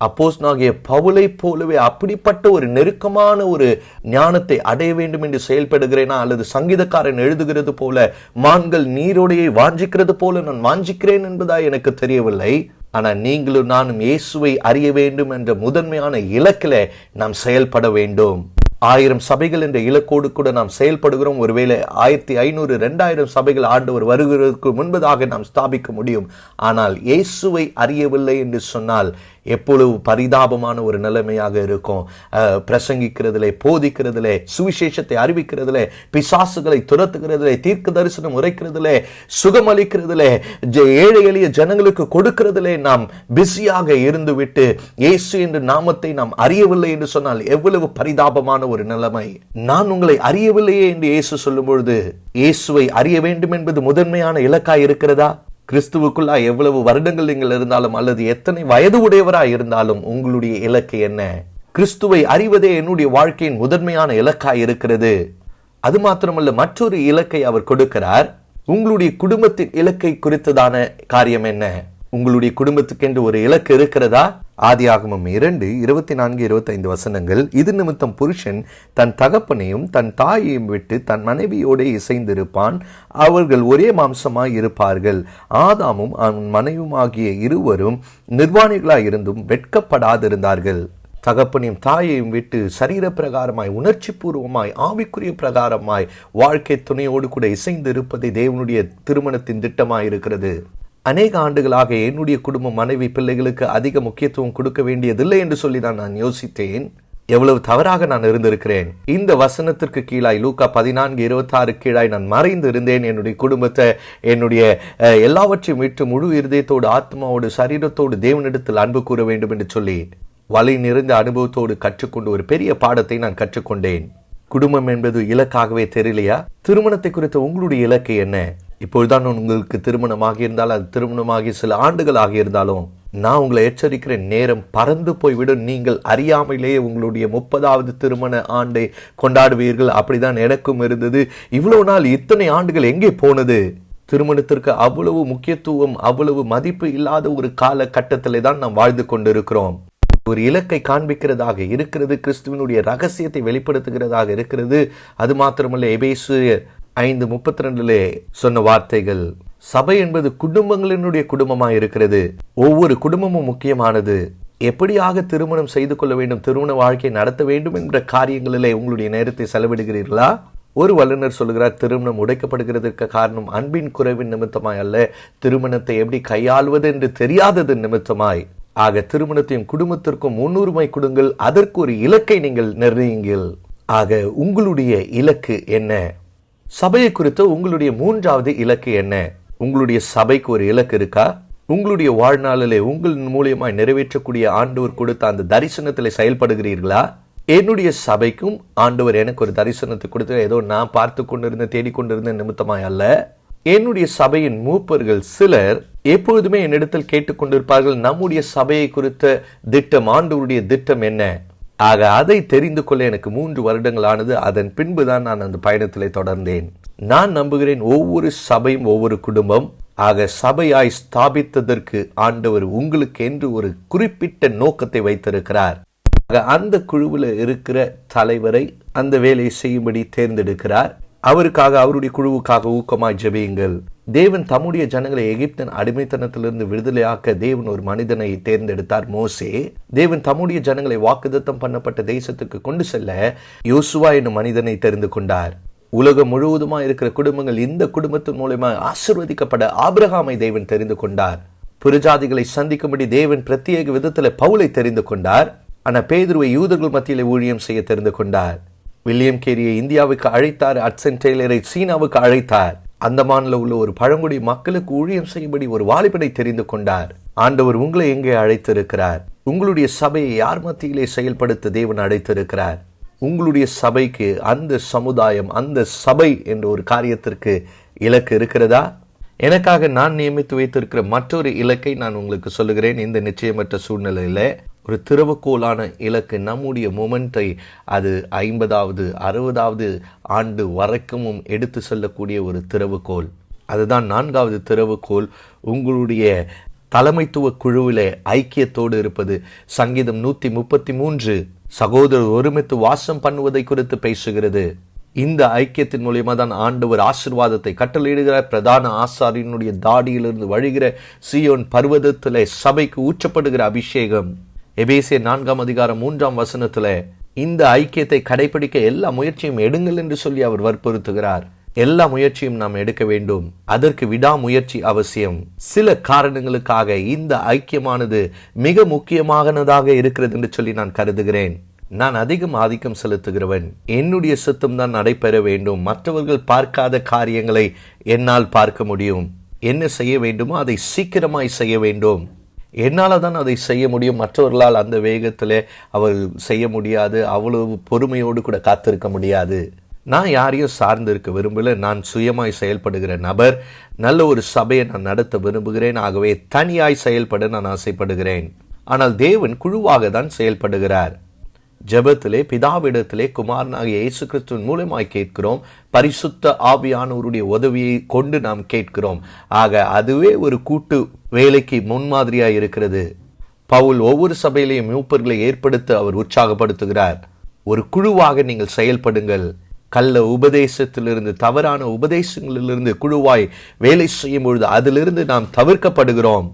அப்போஸ்தலனாகிய பவுலை போலவே அப்படிப்பட்ட ஒரு நெருக்கமான ஒரு ஞானத்தை அடைய வேண்டும் என்று செயல்படுகிறேனா, அல்லது சங்கீதக்காரன் எழுதுகிறது போல மான்கள் நீரோடையை வாஞ்சிக்கிறது போல நான் வாஞ்சிக்கிறேன் என்பதா எனக்கு தெரியவில்லை. ஆனால் நீங்களும் நானும் இயேசுவை அறிய வேண்டும் என்ற முதன்மையான இலக்கில நாம் செயல்பட வேண்டும். 1000 சபைகள் என்ற இலக்கோடு கூட நாம் செயல்படுகிறோம். ஒருவேளை 1500 2000 சபைகள் ஆண்டவர் வருகிறதுக்கு முன்பதாக நாம் ஸ்தாபிக்க முடியும். ஆனால் இயேசுவை அறியவில்லை என்று சொன்னால் எப்பொழுது பரிதாபமான ஒரு நிலைமையாக இருக்கும். பிரசங்கிக்கிறதிலே, போதிக்கிறதிலே, சுவிசேஷத்தை அறிவிக்கிறதிலே, பிசாசுகளை துரத்துகிறதிலே, தீர்க்க தரிசனம் உரைக்கிறதிலே, சுகமளிக்கிறதிலே, ஏழை எளிய ஜனங்களுக்கு கொடுக்கிறதிலே நாம் பிஸியாக இருந்துவிட்டு இயேசு என்ற நாமத்தை நாம் அறியவில்லை என்று சொன்னால் எவ்வளவு பரிதாபமான ஒரு நிலைமை. நான் உங்களை அறியவில்லையே என்று இயேசு சொல்லும் பொழுது இயேசுவை அறிய வேண்டும் என்பது முதன்மையான இலக்காய் இருக்கிறதா? கிறிஸ்துவுக்குள்ளா எவ்வளவு வருடங்கள் நீங்கள் இருந்தாலும் அல்லது எத்தனை வயது உடையவராய் இருந்தாலும் உங்களுடைய இலக்கு என்ன? கிறிஸ்துவை அறிவதே என்னுடைய வாழ்க்கையின் முதன்மையான இலக்காய் இருக்கிறது. அது மாத்திரமல்ல, மற்றொரு இலக்கை அவர் கொடுக்கிறார். உங்களுடைய குடும்பத்தின் இலக்கை குறித்ததான காரியம் என்ன? உங்களுடைய குடும்பத்துக்கு என்று ஒரு இலக்கு இருக்கிறதா? ஆதியாகமம் 2:24-25 வசனங்கள். இது நிமித்தம் புருஷன் தன் தகப்பனையும் தன் தாயையும் விட்டு தன் மனைவியோடு இசைந்திருப்பான், அவர்கள் ஒரே மாம்சமாய் இருப்பார்கள். ஆதாமும் அவன் மனைவியுமாகிய இருவரும் நிர்வாணிகளாயிருந்தும் வெட்கப்படாதிருந்தார்கள். தகப்பனையும் தாயையும் விட்டு சரீர பிரகாரமாய், உணர்ச்சி பூர்வமாய், ஆவிக்குரிய பிரகாரமாய் வாழ்க்கை துணையோடு கூட இசைந்து இருப்பதை தேவனுடைய திருமணத்தின் திட்டமாய் இருக்கிறது. அநேக ஆண்டுகளாக என்னுடைய குடும்பம், மனைவி, பிள்ளைகளுக்கு அதிக முக்கியத்துவம் கொடுக்க வேண்டியதில்லை என்று சொல்லி தான் நான் யோசித்தேன். எவ்வளவு தவறாக நான் இருந்திருக்கிறேன். இந்த வசனத்திற்கு கீழாய் லூக்கா 14:26 கீழாய் நான் மறைந்து இருந்தேன். என்னுடைய குடும்பத்தை, என்னுடைய எல்லாவற்றையும் விட்டு முழு இருதயத்தோடு, ஆத்மாவோடு, சரீரத்தோடு தேவனிடத்தில் அன்பு கூற வேண்டும் என்று சொல்லி வலி நிறைந்த அனுபவத்தோடு கற்றுக்கொண்டு ஒரு பெரிய பாடத்தை நான் கற்றுக்கொண்டேன். குடும்பம் என்பது இலக்காகவே தெரியலையா? திருமணத்தை குறித்த உங்களுடைய இலக்கு என்ன? இப்பொழுதுதான் உங்களுக்கு திருமணமாகி இருந்தால், அது திருமணமாகி சில ஆண்டுகள் ஆகியிருந்தாலும் நான் உங்களை எச்சரிக்கிறேன், நேரம் பறந்து போய்விடும். நீங்கள் அறியாமலேயே உங்களுடைய 30வது திருமண ஆண்டை கொண்டாடுவீர்கள். அப்படிதான் எனக்கும் இருந்தது. இவ்வளவு நாள், இத்தனை ஆண்டுகள் எங்கே போனது? திருமணத்திற்கு அவ்வளவு முக்கியத்துவம், அவ்வளவு மதிப்பு இல்லாத ஒரு கால கட்டத்திலே தான் நாம் வாழ்ந்து கொண்டிருக்கிறோம். ஒரு இலக்கை காண்பிக்கிறதாக இருக்கிறது, கிறிஸ்துவனுடைய ரகசியத்தை வெளிப்படுத்துகிறதாக இருக்கிறது. அது மாத்திரமல்ல, எபேசியர் 5:32 சொன்ன வார்த்தைகள், சபை என்பது குடும்பங்களினுடைய குடும்பமாய் இருக்கிறது. ஒவ்வொரு குடும்பமும் முக்கியமானது. எப்படியாக திருமணம் செய்து கொள்ள வேண்டும், திருமண வாழ்க்கை நடத்த வேண்டும் என்ற காரியங்களிலே உங்களுடைய நேரத்தை செலவிடுகிறீர்களா? ஒரு வல்லுநர் சொல்கிறார், திருமணம் உடைக்கப்படுகிறதற்கு காரணம் அன்பின் குறைவின் நிமித்தமாய் அல்ல, திருமணத்தை எப்படி கையாள்வது என்று தெரியாதது நிமித்தமாய். ஆக திருமணத்தையும் குடும்பத்திற்கும் முன்னுரிமை கொடுங்கள். அதற்கு ஒரு இலக்கை நீங்கள் நிர்ணயிங்கள். ஆக உங்களுடைய இலக்கு என்ன? சபையை குறித்து உங்களுடைய 3வது இலக்கு என்ன? உங்களுடைய சபைக்கு ஒரு இலக்கு இருக்கா? உங்களுடைய வாழ்நாளிலே உங்கள் மூலியமாய் நிறைவேற்றக்கூடிய ஆண்டவர் கொடுத்த அந்த தரிசனத்திலே செயல்படுகிறீர்களா? என்னுடைய சபைக்கும் ஆண்டவர் எனக்கு ஒரு தரிசனத்தை கொடுத்து ஏதோ நான் பார்த்து கொண்டிருந்த, தேடிக்கொண்டிருந்த நிமித்தமாய் அல்ல. என்னுடைய சபையின் மூப்பர்கள் சிலர் எப்பொழுதுமே என்னிடத்தில் கேட்டுக்கொண்டிருப்பார்கள், நம்முடைய சபையை குறித்த திட்டம், ஆண்டவருடைய திட்டம் என்ன? ஆக அதை தெரிந்து கொள்ள எனக்கு 3 வருடங்கள் ஆனது. அதன் பின்புதான் நான் அந்த பயணத்திலே தொடர்ந்தேன். நான் நம்புகிறேன், ஒவ்வொரு சபையும் ஒவ்வொரு குடும்பம். ஆக சபையாய் ஸ்தாபித்ததற்கு ஆண்டவர் உங்களுக்கு என்று ஒரு குறிப்பிட்ட நோக்கத்தை வைத்திருக்கிறார். அந்த குழுவில் இருக்கிற தலைவரை அந்த வேலையை செய்யும்படி தேர்ந்தெடுக்கிறார். அவருக்காக, அவருடைய குழுவுக்காக ஊக்கமாய் ஜெபியுங்கள். தேவன் தம்முடைய ஜனங்களை எகிப்தின் அடிமைத்தனத்திலிருந்து விடுதலையாக்க தேவன் ஒரு மனிதனை தேர்ந்தெடுத்தார், மோசே. தேவன் தம்முடைய ஜனங்களை வாக்குத்தத்தம் பண்ணப்பட்ட தேசத்துக்கு கொண்டு செல்ல யோசுவா என்னும் மனிதனை தெரிந்து கொண்டார். உலகம் முழுவதுமா இருக்கிற குடும்பங்கள் இந்த குடும்பத்தின் மூலமா ஆசீர்வதிக்கப்பட ஆபிரகாமை தேவன் தெரிந்து கொண்டார். புறஜாதிகளை சந்திக்கும்படி தேவன் பிரத்யேக விதத்துல பவுலை தெரிந்து கொண்டார். ஆனா பேதுருவை யூதர்கள் மத்தியிலே ஊழியம் செய்ய தெரிந்து கொண்டார். வில்லியம் கேரியை இந்தியாவுக்கு அழைத்தார். ஹட்சன் டெய்லரை சீனாவுக்கு அழைத்தார். அந்தமான்ல உள்ள ஒரு பழங்குடி மக்களுக்கு ஊழியம் செய்யும்படி ஒரு வாலிபனை தெரிந்து கொண்டார். ஆண்டவர் உங்களை எங்கே அழைத்திருக்கிறார்? உங்களுடைய சபையை யார் மத்தியிலே செயல்படுத்த தேவன் அழைத்திருக்கிறார்? உங்களுடைய சபைக்கு, அந்த சமுதாயம், அந்த சபை என்ற ஒரு காரியத்திற்கு இலக்கு இருக்கிறதா? எனக்காக நான் நியமித்து வைத்திருக்கிற மற்றொரு இலக்கை நான் உங்களுக்கு சொல்லுகிறேன். இந்த நிச்சயமற்ற சூழ்நிலையில ஒரு திறவுகோலான இலக்கு. நம்முடைய மொமெண்ட்டை அது 50வது 60வது ஆண்டு வரைக்கும் எடுத்து செல்லக்கூடிய ஒரு திறவுகோல். அதுதான் 4வது திறவுகோல், உங்களுடைய தலைமைத்துவ குழுவிலே ஐக்கியத்தோடு இருப்பது. சங்கீதம் 133 சகோதரர் ஒருமித்து வாசம் பண்ணுவதை குறித்து பேசுகிறது. இந்த ஐக்கியத்தின் மூலியமா தான் ஆண்டவர் ஆசீர்வாதத்தை கட்டளையிடுகிறார். பிரதான ஆசாரியனுடைய தாடியிலிருந்து வழிகிற சீயோன் பர்வதத்திலே சபைக்கு ஊற்றப்படுகிற அபிஷேகம். எபேசியர் 4:3 இந்த ஐக்கியத்தை கடைபிடிக்க எல்லா முயற்சியும் எடுங்கள் என்று சொல்லி அவர் வற்புறுத்துகிறார். எல்லா முயற்சியும் நாம் எடுக்க வேண்டும். அதற்கு விடாமுயற்சி அவசியம். சில காரணங்களுக்காக இந்த ஐக்கியமானது மிக முக்கியமானதாக இருக்கிறது என்று சொல்லி நான் கருதுகிறேன். நான் அதிகம் ஆதிக்கம் செலுத்துகிறவன். என்னுடைய சித்தம் தான் நடைபெற வேண்டும். மற்றவர்கள் பார்க்காத காரியங்களை என்னால் பார்க்க முடியும். என்ன செய்ய வேண்டுமோ அதை சீக்கிரமாய் செய்ய வேண்டும். என்னால் தான் அதை செய்ய முடியும். மற்றவர்களால் அந்த வேகத்தில் அவர் செய்ய முடியாது. அவ்வளவு பொறுமையோடு கூட காத்திருக்க முடியாது. நான் யாரையும் சார்ந்திருக்க விரும்பல. நான் சுயமாய் செயல்படுகிற நபர். நல்ல ஒரு சபையை நான் நடத்த விரும்புகிறேன். ஆகவே தனியாய் செயல்பட நான் ஆசைப்படுகிறேன். ஆனால் தேவன் குழுவாக தான் செயல்படுகிறார். ஜெபத்திலே பிதாவிடத்திலே குமாரனாகிய இயேசு கிறிஸ்துவின் மூலமாய் கேட்கிறோம். பரிசுத்த ஆவியானவருடைய உதவியை கொண்டு நாம் கேட்கிறோம். ஆக அதுவே ஒரு கூட்டு வேலைக்கு முன்மாதிரியாய் இருக்கிறது. பவுல் ஒவ்வொரு சபையிலையும் மூப்பர்களை ஏற்படுத்த அவர் உற்சாகப்படுத்துகிறார். ஒரு குழுவாக நீங்கள் செயல்படுங்கள். கள்ள உபதேசத்திலிருந்து, தவறான உபதேசங்களிலிருந்து குழுவாய் வேலை செய்யும் பொழுது அதிலிருந்து நாம் தவிர்க்கப்படுகிறோம்.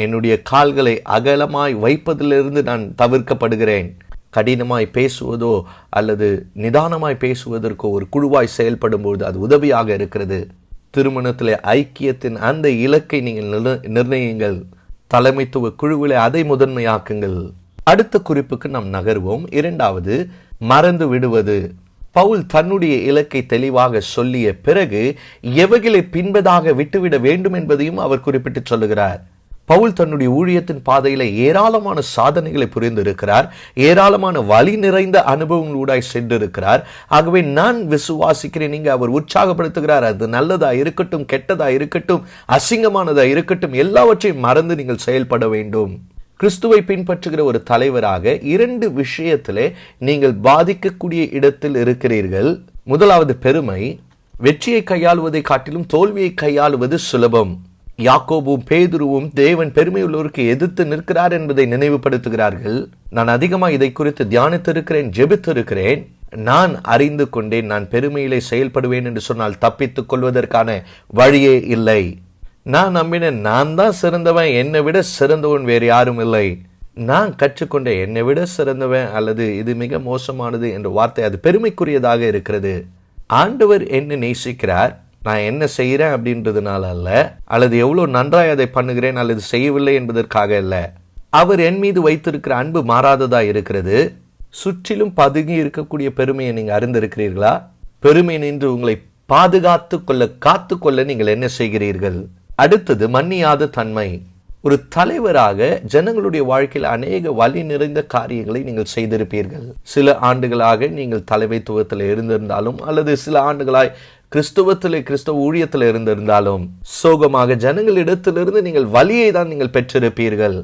என்னுடைய கால்களை அகலமாய் வைப்பதிலிருந்து நான் தவிர்க்கப்படுகிறேன். கடினமாய் பேசுவதோ அல்லது நிதானமாய் பேசுவதற்கோ ஒரு குழுவாய் செயல்படும் பொழுது அது உதவியாக இருக்கிறது. திருமணத்திலே ஐக்கியத்தின் அந்த இலக்கை நீங்கள் நிர்ணயிங்கள். தலைமைத்துவ குழுவிலே அதை முதன்மையாக்குங்கள். அடுத்த குறிப்புக்கு நாம் நகர்வோம். 2வது, மறந்து விடுவது. பவுல் தன்னுடைய இலக்கை தெளிவாக சொல்லிய பிறகு எவைகளை பின்பதாக விட்டுவிட வேண்டும் என்பதையும் அவர் குறிப்பிட்டு சொல்லுகிறார். பவுல் தன்னுடைய ஊழியத்தின் பாதையில ஏராளமான சாதனைகளை புரிந்திருக்கிறார். ஏராளமான வலி நிறைந்த அனுபவங்களூடாய் சென்றிருக்கிறார். ஆகவே நான் விசுவாசிக்கிறேன், நீங்க அவர் உற்சாகப்படுத்துகிறார். அது நல்லதா இருக்கட்டும், கெட்டதா இருக்கட்டும், அசிங்கமானதா இருக்கட்டும், எல்லாவற்றையும் மறந்து நீங்கள் செயல்பட வேண்டும். கிறிஸ்துவை பின்பற்றுகிற ஒரு தலைவராக 2 விஷயத்திலே நீங்கள் பாதிக்கக்கூடிய இடத்தில் இருக்கிறீர்கள். முதலாவது பெருமை. வெற்றியை கையாளுவதை காட்டிலும் தோல்வியை கையாளுவது சுலபம். யாக்கோபும் பேதுருவும் தேவன் பெருமையுள்ளவருக்கு எதிர்த்து நிற்கிறார் என்பதை நினைவுபடுத்துகிறார்கள். நான் அதிகமாக இதை குறித்து தியானித்திருக்கிறேன், ஜெபித்திருக்கிறேன். நான் அறிந்து கொண்டேன், நான் பெருமையிலே செயல்படுவேன் என்று சொன்னால் தப்பித்துக் கொள்வதற்கான வழியே இல்லை. நான் நம்பினேன், நான் தான் சிறந்தவன், என்னை விட சிறந்தவன் வேறு யாரும் இல்லை. நான் கற்றுக்கொண்ட என்னை விட சிறந்தவன் அல்லது இது மிக மோசமானது என்ற வார்த்தை அது பெருமைக்குரியதாக இருக்கிறது. ஆண்டவர் என்ன நேசிக்கிறார், நான் என்ன செய்கிறேன் அப்படின்றதுனால அல்ல, அல்லது எவ்வளவு நன்றாய் அதை பண்ணுகிறேன் அல்லது செய்யவில்லை என்பதற்காக அல்ல. அவர் என் மீது வைத்திருக்கிற அன்பு மாறாததா இருக்கிறது. சுற்றிலும் பதுங்கி இருக்கக்கூடிய பெருமையை நீங்க அறிந்திருக்கிறீர்களா? பெருமை நின்று உங்களை பாதுகாத்து கொள்ள காத்துக்கொள்ள நீங்கள் என்ன செய்கிறீர்கள்? அடுத்தது, மன்னியாத தன்மை. ஒரு தலைவராக ஜனங்களுடைய வாழ்க்கையில் அநேக வலி நிறைந்த காரியங்களை நீங்கள் செய்திருப்பீர்கள். சில ஆண்டுகளாக நீங்கள் தலைமைத்துவத்தில் இருந்திருந்தாலும் அல்லது சில ஆண்டுகளாய் கிறிஸ்துவ ஊழியத்தில் இருந்திருந்தாலும் சோகமாக ஜனங்களிடத்திலிருந்து நீங்கள் வலியை தான் நீங்கள் பெற்றிருப்பீர்கள்.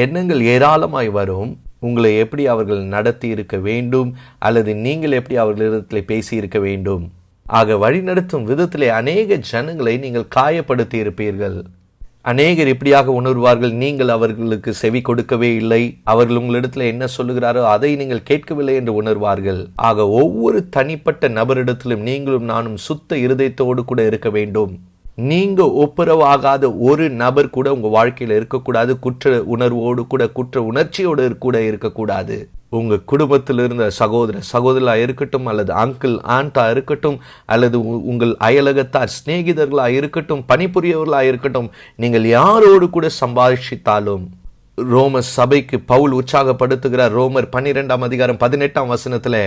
எண்ணங்கள் ஏராளமாய் வரும். உங்களை எப்படி அவர்கள் நடத்தி இருக்க வேண்டும் அல்லது நீங்கள் எப்படி அவர்களிடத்தில் பேசி இருக்க வேண்டும். ஆக வழிநடத்தும் விதத்திலே அநேக ஜனங்களை நீங்கள் காயப்படுத்தி இருப்பீர்கள். அநேகர் இப்படியாக உணர்வார்கள், நீங்கள் அவர்களுக்கு செவி கொடுக்கவே இல்லை, அவர்கள் உங்களிடத்தில் என்ன சொல்லுகிறாரோ அதை நீங்கள் கேட்கவில்லை என்று உணர்வார்கள். ஆக ஒவ்வொரு தனிப்பட்ட நபரிடத்திலும் நீங்களும் நானும் சுத்த இருதயத்தோடு கூட இருக்க வேண்டும். நீங்க ஒப்புரவாகாத ஒரு நபர் கூட உங்க வாழ்க்கையில இருக்கக்கூடாது. குற்ற உணர்வோடு கூட, குற்ற உணர்ச்சியோடு கூட இருக்கக்கூடாது. உங்க குடும்பத்தில் இருந்த சகோதரா இருக்கட்டும் அல்லது அங்கிள் ஆண்டா இருக்கட்டும் அல்லது உங்கள் அயலகத்தார் சிநேகிதர்களா இருக்கட்டும், பணிபுரியவர்களா இருக்கட்டும், நீங்கள் யாரோடு கூட சம்பாஷித்தாலும் ரோமர் சபைக்கு பவுல் உற்சாகப்படுத்துகிறார். ரோமர் 12:18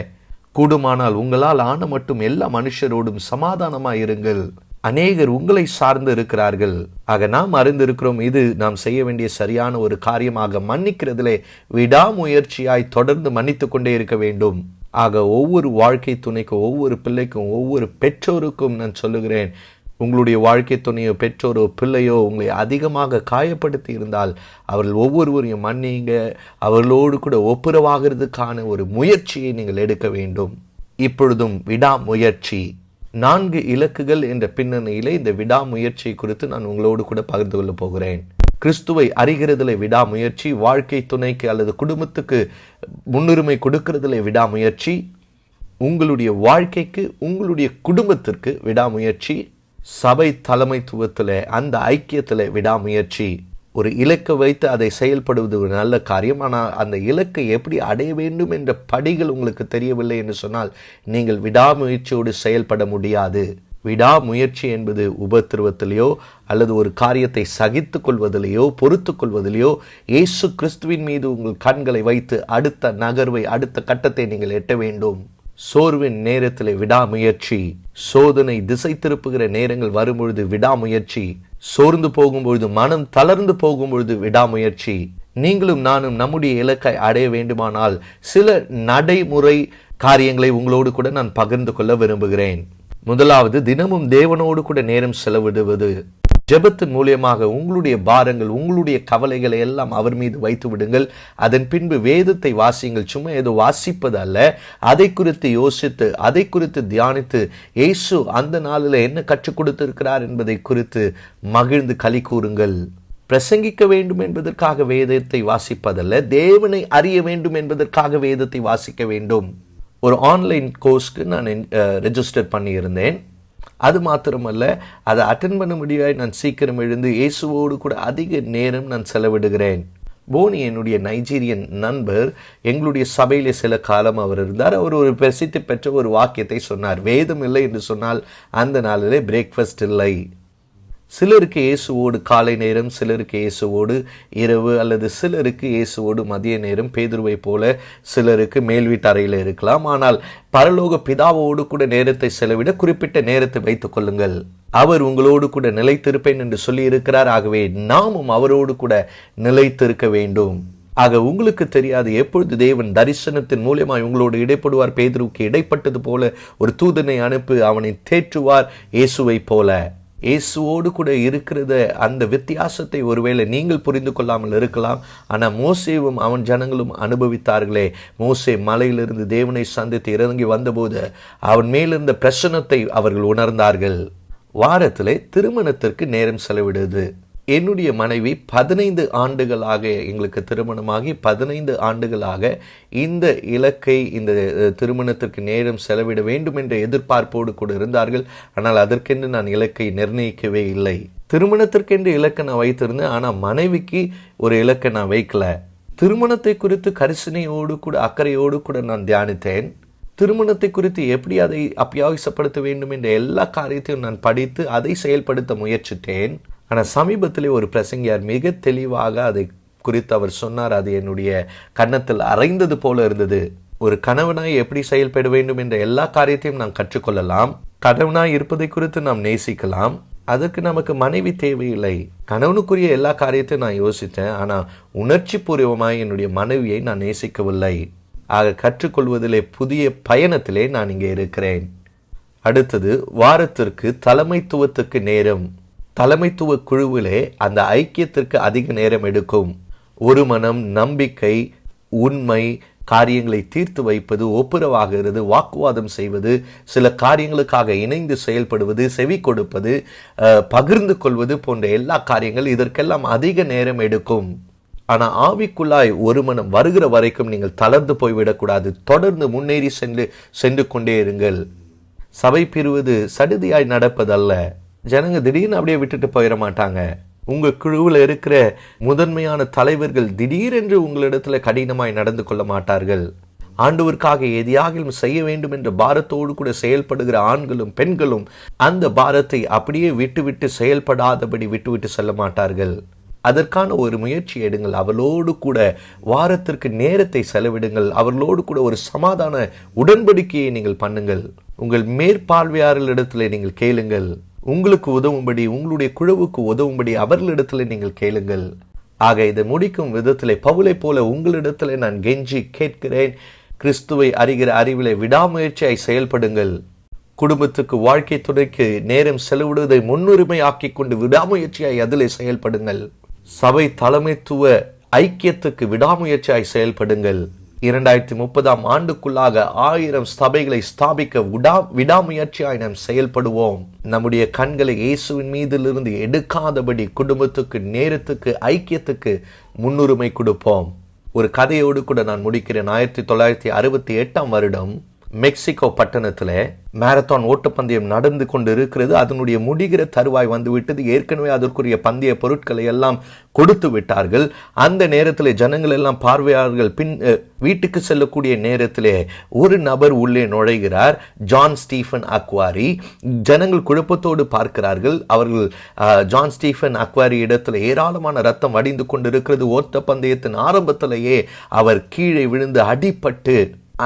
கூடுமானால் உங்களால் ஆன மட்டும் எல்லா மனுஷரோடும் சமாதானமாய் இருங்கள். அநேகர் உங்களை சார்ந்து இருக்கிறார்கள். ஆக நாம் அறிந்திருக்கிறோம், இது நாம் செய்ய வேண்டிய சரியான ஒரு காரியமாக மன்னிக்கிறதிலே விடாமுயற்சியாய் தொடர்ந்து மன்னித்து கொண்டே இருக்க வேண்டும். ஆக ஒவ்வொரு வாழ்க்கை துணைக்கும், ஒவ்வொரு பிள்ளைக்கும், ஒவ்வொரு பெற்றோருக்கும் நான் சொல்லுகிறேன், உங்களுடைய வாழ்க்கை துணையோ பெற்றோரோ பிள்ளையோ உங்களை அதிகமாக காயப்படுத்தி இருந்தால் அவர்கள் ஒவ்வொருவரையும் மன்னிங்க. அவர்களோடு கூட ஒப்புரவாகிறதுக்கான ஒரு முயற்சியை நீங்கள் எடுக்க வேண்டும். இப்பொழுதும் விடாமுயற்சி 4 இலக்குகள் என்ற பின்னணியிலே இந்த விடாமுயற்சி குறித்து நான் உங்களோடு கூட பகிர்ந்து கொள்ள போகிறேன். கிறிஸ்துவை அறிகிறதிலே விடாமுயற்சி, வாழ்க்கை துணைக்கு அல்லது குடும்பத்துக்கு முன்னுரிமை கொடுக்கிறதிலே விடாமுயற்சி, உங்களுடைய வாழ்க்கைக்கு உங்களுடைய குடும்பத்திற்கு விடாமுயற்சி, சபை தலைமைத்துவத்தில் அந்த ஐக்கியத்தில் விடாமுயற்சி. ஒரு இலக்கை வைத்து அதை செயல்படுவது ஒரு நல்ல காரியம். ஆனால் அந்த இலக்கை எப்படி அடைய வேண்டும் என்ற படிகள் உங்களுக்கு தெரியவில்லை என்று சொன்னால் நீங்கள் விடாமுயற்சியோடு செயல்பட முடியாது. விடாமுயற்சி என்பது உபத்திரவத்திலேயோ அல்லது ஒரு காரியத்தை சகித்து கொள்வதிலேயோ பொறுத்து கொள்வதிலேயோ இயேசு கிறிஸ்துவின் மீது உங்கள் கண்களை வைத்து அடுத்த நகர்வை அடுத்த கட்டத்தை நீங்கள் எட்ட வேண்டும். சோர்வின் நேரத்தில் விடாமுயற்சி, சோதனை திசை திருப்புகிற நேரங்கள் வரும்பொழுது விடாமுயற்சி, சோர்ந்து போகும்பொழுது மனம் தளர்ந்து போகும்பொழுது விடாமுயற்சி. நீங்களும் நானும் நம்முடைய இலக்கை அடைய வேண்டுமானால் சில நடைமுறை காரியங்களை உங்களோடு கூட நான் பகிர்ந்து கொள்ள விரும்புகிறேன். முதலாவது, தினமும் தேவனோடு கூட நேரம் செலவிடுவது. ஜெபத்தின் மூலியமாக உங்களுடைய பாரங்கள் உங்களுடைய கவலைகளை எல்லாம் அவர் மீது வைத்து விடுங்கள். அதன் பின்பு வேதத்தை வாசியுங்கள். சும்மா ஏதோ வாசிப்பது அல்ல, அதை குறித்து யோசித்து அதை குறித்து தியானித்து இயேசு அந்த நாளில் என்ன கற்றுக் கொடுத்திருக்கிறார் என்பதை குறித்து மகிழ்ந்து களி கூறுங்கள். பிரசங்கிக்க வேண்டும் என்பதற்காக வேதத்தை வாசிப்பதல்ல, தேவனை அறிய வேண்டும் என்பதற்காக வேதத்தை வாசிக்க வேண்டும். ஒரு ஆன்லைன் கோர்ஸ்க்கு நான் ரெஜிஸ்டர் பண்ணியிருந்தேன். அது மாத்திரமல்ல, அதை அட்டென்ட் பண்ண முடியாது. நான் சீக்கிரம் எழுந்து இயேசுவோடு கூட அதிக நேரம் நான் செலவிடுகிறேன். போனி என்னுடைய நைஜீரியன் நண்பர், எங்களுடைய சபையிலே சில காலம் அவர் இருந்தார். அவர் ஒரு பிரசித்தி பெற்ற ஒரு வாக்கியத்தை சொன்னார். வேதம் இல்லை என்று சொன்னால் அந்த நாளிலே பிரேக்ஃபாஸ்ட் இல்லை. சிலருக்கு இயேசுவோடு காலை நேரம், சிலருக்கு இயேசுவோடு இரவு, அல்லது சிலருக்கு இயேசுவோடு மதிய நேரம், பேதுருவை போல சிலருக்கு மேல் வீட்டு அறையில் இருக்கலாம். ஆனால் பரலோக பிதாவோடு கூட நேரத்தை செலவிட குறிப்பிட்ட நேரத்தை வைத்துக் கொள்ளுங்கள். அவர் உங்களோடு கூட நிலைத்திருப்பேன் என்று சொல்லி இருக்கிறார். ஆகவே நாமும் அவரோடு கூட நிலைத்திருக்க வேண்டும். ஆக உங்களுக்கு தெரியாது எப்பொழுது தேவன் தரிசனத்தின் மூலமாய் உங்களோடு இடைப்படுவார். பேதுருவுக்கு இடைப்பட்டது போல ஒரு தூதனை அனுப்பி அவனை தேற்றுவார். இயேசுவை போல இயேசுவோடு கூட இருக்கிறத அந்த வித்தியாசத்தை ஒருவேளை நீங்கள் புரிந்து கொள்ளாமல் இருக்கலாம். ஆனால் மோசேவும் அவன் ஜனங்களும் அனுபவித்தார்களே. மோசே மலையிலிருந்து தேவனை சந்தித்து இறங்கி வந்தபோது அவன் மேலிருந்த பிரசன்னத்தை அவர்கள் உணர்ந்தார்கள். வாரத்திலே திருமணத்திற்கு நேரம் செலவிடுது. என்னுடைய மனைவி 15 ஆண்டுகளாக எங்களுக்கு திருமணமாகி 15 ஆண்டுகளாக இந்த இலக்கை, இந்த திருமணத்திற்கு நேரம் செலவிட வேண்டும் என்ற எதிர்பார்ப்போடு கூட இருந்தார்கள். ஆனால் அதற்கென்று நான் இலக்கை நிர்ணயிக்கவே இல்லை. திருமணத்திற்கென்று இலக்கை நான் வைத்திருந்தேன், ஆனால் மனைவிக்கு ஒரு இலக்கை நான் வைக்கல. திருமணத்தை குறித்து கரிசனையோடு கூட அக்கறையோடு கூட நான் தியானித்தேன். திருமணத்தை குறித்து எப்படி அதை அபியாசப்படுத்த வேண்டும் என்ற எல்லா காரியத்தையும் நான் படித்து அதை செயல்படுத்த முயற்சித்தேன். ஆனால் சமீபத்திலே ஒரு பிரசங்கியார் மிக தெளிவாக அதை குறித்து அவர் சொன்னார். அது என்னுடைய கன்னத்தில் அரைந்தது போல இருந்தது. ஒரு கணவனாய் எப்படி செயல்பட வேண்டும் என்ற எல்லா காரியத்தையும் நாம் கற்றுக்கொள்ளலாம். கணவனாய் இருப்பதை குறித்து நாம் நேசிக்கலாம். அதற்கு நமக்கு மனைவி தேவையில்லை. கணவனுக்குரிய எல்லா காரியத்தையும் நான் யோசித்தேன். ஆனால் உணர்ச்சி பூர்வமாய் என்னுடைய மனைவியை நான் நேசிக்கவில்லை. ஆக கற்றுக்கொள்வதிலே புதிய பயணத்திலே நான் இங்கே இருக்கிறேன். அடுத்தது, வாரத்திற்கு தலைமைத்துவத்துக்கு நேரம். தலைமைத்துவ குழுவிலே அந்த ஐக்கியத்திற்கு அதிக நேரம் எடுக்கும். ஒரு மனம், நம்பிக்கை, உண்மை, காரியங்களை தீர்த்து வைப்பது, ஒப்புரவாகிறது, வாக்குவாதம் செய்வது, சில காரியங்களுக்காக இணைந்து செயல்படுவது, செவி கொடுப்பது, பகிர்ந்து கொள்வது போன்ற எல்லா காரியங்கள், இதற்கெல்லாம் அதிக நேரம் எடுக்கும். ஆனால் ஆவிக்குள்ளாய் ஒரு மனம் வருகிற வரைக்கும் நீங்கள் தளர்ந்து போய்விடக்கூடாது. தொடர்ந்து முன்னேறி சென்று கொண்டே இருங்கள். சபை பிரிவது சடுதியாய் நடப்பதல்ல. ஜனங்க திடீர்னு அப்படியே விட்டுட்டு போயிட மாட்டாங்க. உங்க குழுவில் இருக்கிற முதன்மையான தலைவர்கள் திடீரென்று உங்களிடத்துல கடினமாய் நடந்து கொள்ள மாட்டார்கள். ஆண்டவருக்காக எதையாகிலும் செய்ய வேண்டும் என்ற பாரத்தோடு கூட செயல்படுகிற ஆண்களும் பெண்களும் அந்த பாரத்தை அப்படியே விட்டுவிட்டு செயல்படாதபடி விட்டுவிட்டு செல்ல மாட்டார்கள். அதற்கான ஒரு முயற்சி எடுங்கள். அவளோடு கூட வாரத்திற்கு நேரத்தை செலவிடுங்கள். அவர்களோடு கூட ஒரு சமாதான உடன்படிக்கையை நீங்கள் பண்ணுங்கள். உங்கள் மேற்பார்வையாளர்களிடத்தில் நீங்கள் கேளுங்கள். உங்களுக்கு உதவும்படி, உங்களுடைய குழுவுக்கு உதவும்படி அவர்களிடத்தில் நீங்கள் கேளுங்கள். ஆக இதை முடிக்கும் விதத்திலே பவுலை போல உங்களிடத்தில் நான் கெஞ்சி கேட்கிறேன். கிறிஸ்துவை அறிகிற அறிவிலே விடாமுயற்சியாய் செயல்படுங்கள். குடும்பத்துக்கு, வாழ்க்கை துணைக்கு நேரம் செலவிடுவதை முன்னுரிமை ஆக்கிக் கொண்டு விடாமுயற்சியாய் அதிலே செயல்படுங்கள். சபை தலைமைத்துவ ஐக்கியத்துக்கு விடாமுயற்சியாய் செயல்படுங்கள். 2030 ஆண்டுக்குள்ளாக 1000 சபைகளை ஸ்தாபிக்க விடாமுயற்சியாய் நாம் செயல்படுவோம். நம்முடைய கண்களை இயேசுவின் மீதிலிருந்து எடுக்காதபடி குடும்பத்துக்கு, நேரத்துக்கு, ஐக்கியத்துக்கு முன்னுரிமை கொடுப்போம். ஒரு கதையோடு கூட நான் முடிக்கிறேன். 1968 வருடம் மெக்சிகோ பட்டணத்துல மாரத்தான் ஓட்டப்பந்தயம் நடந்து கொண்டு இருக்கிறது. அதனுடைய முடிகிற தருவாய் வந்துவிட்டது. ஏற்கனவே அதற்குரிய பந்தய பொருட்களை எல்லாம் கொடுத்து விட்டார்கள். அந்த நேரத்திலே ஜனங்கள் எல்லாம் பார்வையாளர்கள் வீட்டுக்கு செல்லக்கூடிய நேரத்திலே ஒரு நபர் உள்ளே நுழைகிறார். John Stephen Akhwari. ஜனங்கள் குழப்பத்தோடு பார்க்கிறார்கள். அவர்கள் ஜான் ஸ்டீஃபன் அக்வாரி இடத்துல ஏராளமான ரத்தம் வடிந்து கொண்டிருக்கிறது. ஓட்ட பந்தயத்தின் ஆரம்பத்திலேயே அவர் கீழே விழுந்து அடிபட்டு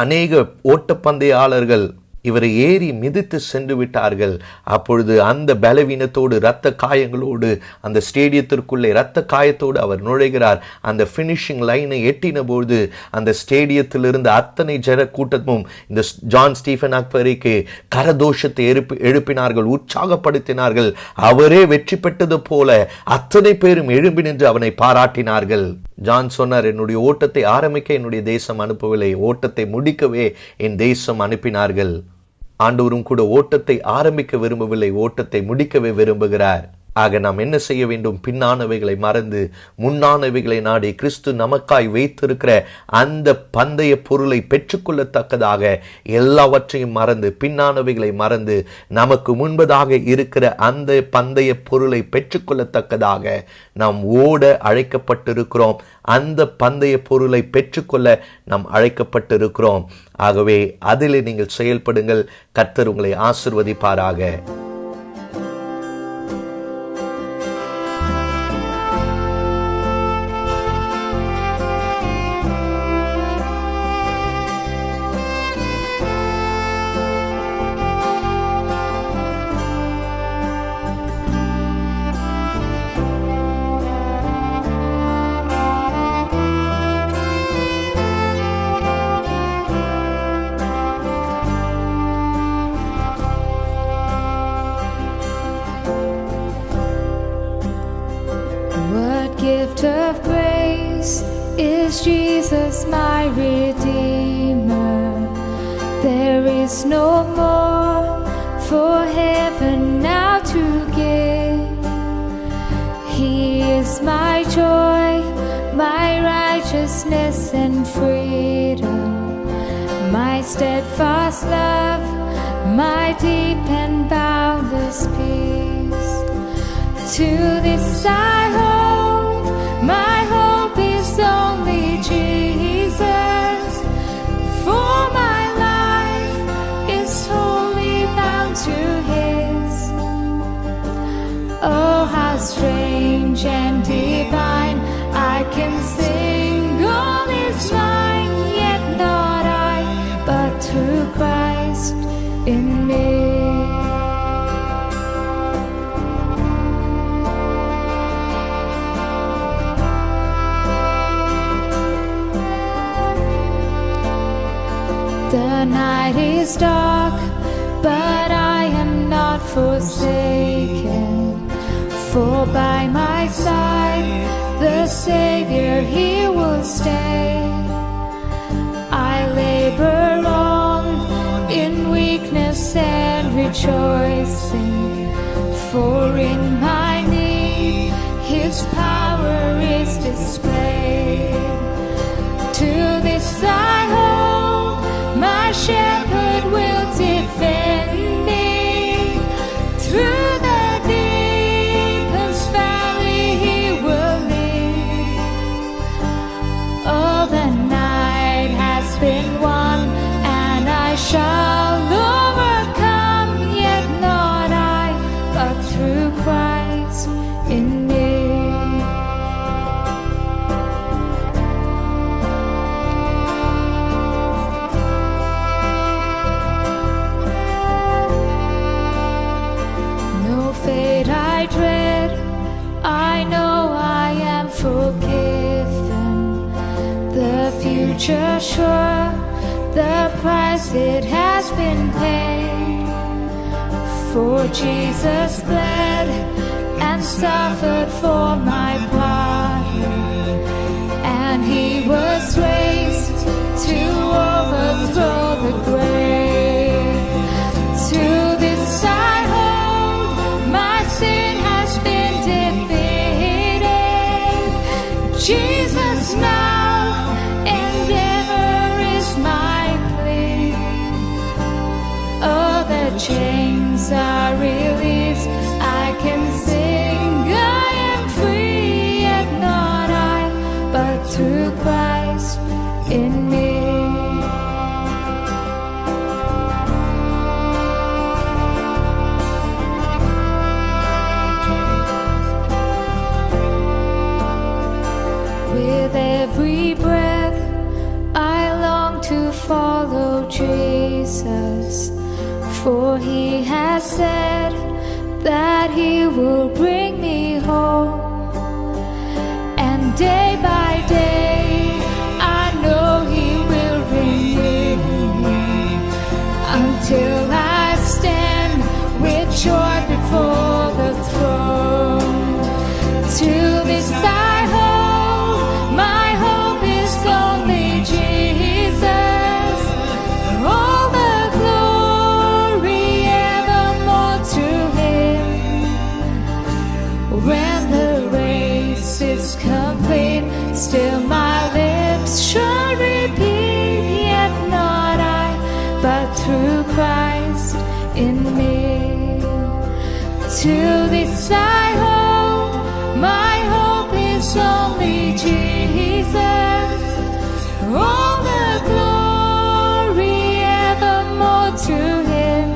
அநேக ஓட்டப்பந்தயாளர்கள் இவரை ஏறி மிதித்து சென்று விட்டார்கள். அப்பொழுது அந்த பலவீனத்தோடு, இரத்த காயங்களோடு அந்த ஸ்டேடியத்திற்குள்ளே இரத்த காயத்தோடு அவர் நுழைகிறார். அந்த ஃபினிஷிங் லைனை எட்டின பொழுது அந்த ஸ்டேடியத்திலிருந்து அத்தனை ஜன கூட்டமும் இந்த ஜான் ஸ்டீஃபன் அக்வாரிக்கு கரதோஷத்தை எழுப்பினார்கள், உற்சாகப்படுத்தினார்கள். அவரே வெற்றி பெற்றது போல அத்தனை பேரும் எழும்பி நின்று அவனை பாராட்டினார்கள். ஜான் சொன்னார், என்னுடைய ஓட்டத்தை ஆரம்பிக்க என்னுடைய தேசம் அனுப்பவில்லை, ஓட்டத்தை முடிக்கவே என் தேசம் அனுப்பினார்கள். ஆண்டவரும் கூட ஓட்டத்தை ஆரம்பிக்க விரும்பவில்லை, ஓட்டத்தை முடிக்கவே விரும்புகிறார். ஆக நாம் என்ன செய்ய வேண்டும்? பின்னானவைகளை மறந்து முன்னானவைகளை நாடி கிறிஸ்து நமக்காய் வைத்திருக்கிற அந்த பந்தய பொருளை பெற்றுக்கொள்ளத்தக்கதாக எல்லாவற்றையும் மறந்து, பின்னானவைகளை மறந்து, நமக்கு முன்பதாக இருக்கிற அந்த பந்தய பொருளை பெற்றுக்கொள்ளத்தக்கதாக நாம் ஓட அழைக்கப்பட்டிருக்கிறோம். அந்த பந்தய பொருளை பெற்றுக்கொள்ள நாம் அழைக்கப்பட்டிருக்கிறோம். ஆகவே அதிலே நீங்கள் செயல்படுங்கள். கர்த்தர் உங்களை ஆசீர்வதிப்பாராக. Gift of grace is Jesus my Redeemer. There is no more for heaven now to give. He is my joy, my righteousness and freedom, my steadfast love, my deep and boundless peace. To this I hold, my hope is only Jesus, for my life is wholly bound to His. Oh, how strange and divine, I can sing all is mine, yet not I, but through Christ in me. The night is dark, but I am not forsaken, for by my side the Savior He will stay. I labor on in weakness and rejoicing, for in my need His power is displayed. To this I hold, my shepherd will defend me. Through the deepest valley He will lead. All the night has been won, and I shall overcome, yet not I, but through Christ in me. I dread, I know I am forgiven. The future sure, the price it has been paid. For Jesus bled and suffered for my part, and he was raised to overthrow the grave. To this I hold, my sin has been defeated. Jesus now and ever is my plea. Oh, the chains are released, I can sing, I am free, yet not I, but through Christ in me. With every breath I long to follow Jesus, for he has said that he will bring me home. And day by day I know he will renew me, until I stand with joy before the throne. To this I hold, my hope is only Jesus. All the glory evermore to him. When the race is complete, still my lips shall repeat, yet not I, but through Christ in me. To this I hold, my hope is only Jesus. All the glory evermore to him.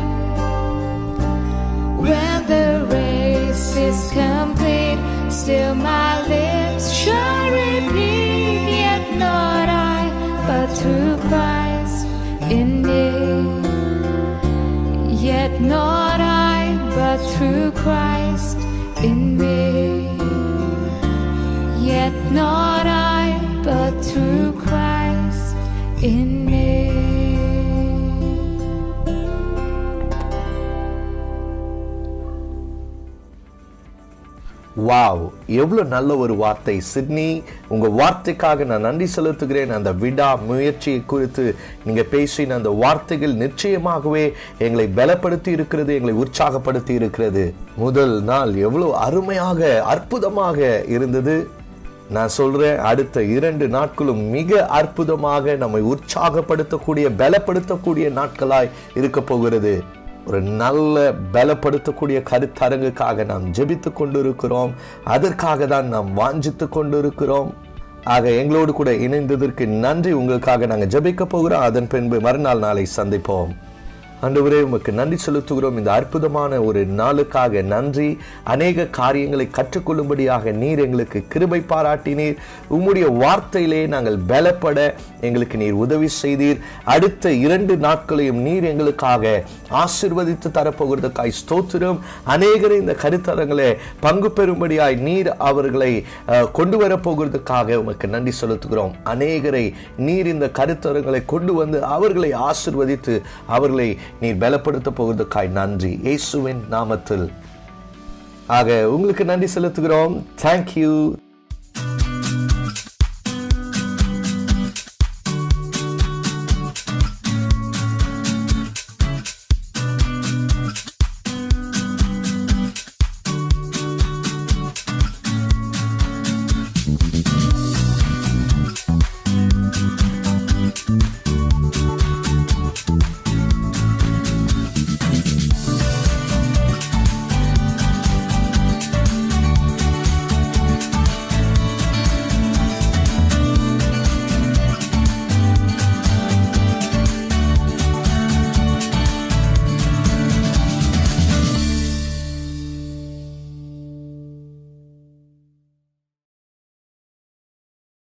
When the race is complete, still my lips shall repeat, yet not I, but through Christ in me. Yet not I, but through Christ in me. Yet not I, but through Christ in me. Wow, எவ்வளவு நல்ல ஒரு வார்த்தை Sydney. உங்க வார்த்தைக்காக நான் நன்றி செலுத்துகிறேன். அந்த விடா முயற்சியை குறித்து நீங்க பேசின அந்த வார்த்தைகள் நிச்சயமாகவே எங்களை பலப்படுத்தி இருக்கிறது, எங்களை உற்சாகப்படுத்தி இருக்கிறது. முதல் நாள் எவ்வளவு அருமையாக அற்புதமாக இருந்தது. நான் சொல்றேன், அடுத்த 2 நாட்களும் மிக அற்புதமாக நம்மை உற்சாகப்படுத்தக்கூடிய பலப்படுத்தக்கூடிய நாட்களாய் இருக்க போகிறது. ஒரு நல்ல பலப்படுத்தக்கூடிய கருத்தரங்குக்காக நாம் ஜெபித்து கொண்டிருக்கிறோம். அதற்காக தான் நாம் வாஞ்சித்து கொண்டிருக்கிறோம். ஆக எங்களோடு கூட இணைந்ததற்கு நன்றி. உங்களுக்காக நாங்கள் ஜெபிக்க போகிறோம். அதன் பின்பு மறுநாள் நாளை சந்திப்போம். ஆண்டவரே, உமக்கு நன்றி செலுத்துகிறோம். இந்த அற்புதமான ஒரு நாளுக்காக நன்றி. அநேக காரியங்களை கற்றுக்கொள்ளும்படியாக நீர் எங்களுக்கு கிருபை பாராட்டினீர். உம்முடைய வார்த்தையிலே நாங்கள் பலப்பட எங்களுக்கு நீர் உதவி செய்தீர். அடுத்த 2 நாட்களையும் நீர் எங்களுக்காக ஆசீர்வதித்து தரப்போகிறதுக்காய் ஸ்தோத்திரம். அநேகரை இந்த கருத்தரங்களை பங்கு பெறும்படியாய் நீர் அவர்களை கொண்டு வரப்போகிறதுக்காக உமக்கு நன்றி செலுத்துகிறோம். அநேகரை நீர் இந்த கருத்தரங்களை கொண்டு வந்து அவர்களை ஆசீர்வதித்து அவர்களை நீர் பலப்படுத்த போவதற்காய் நன்றி, இயேசுவின் நாமத்தில். ஆக உங்களுக்கு நன்றி செலுத்துகிறோம். தேங்க்யூ.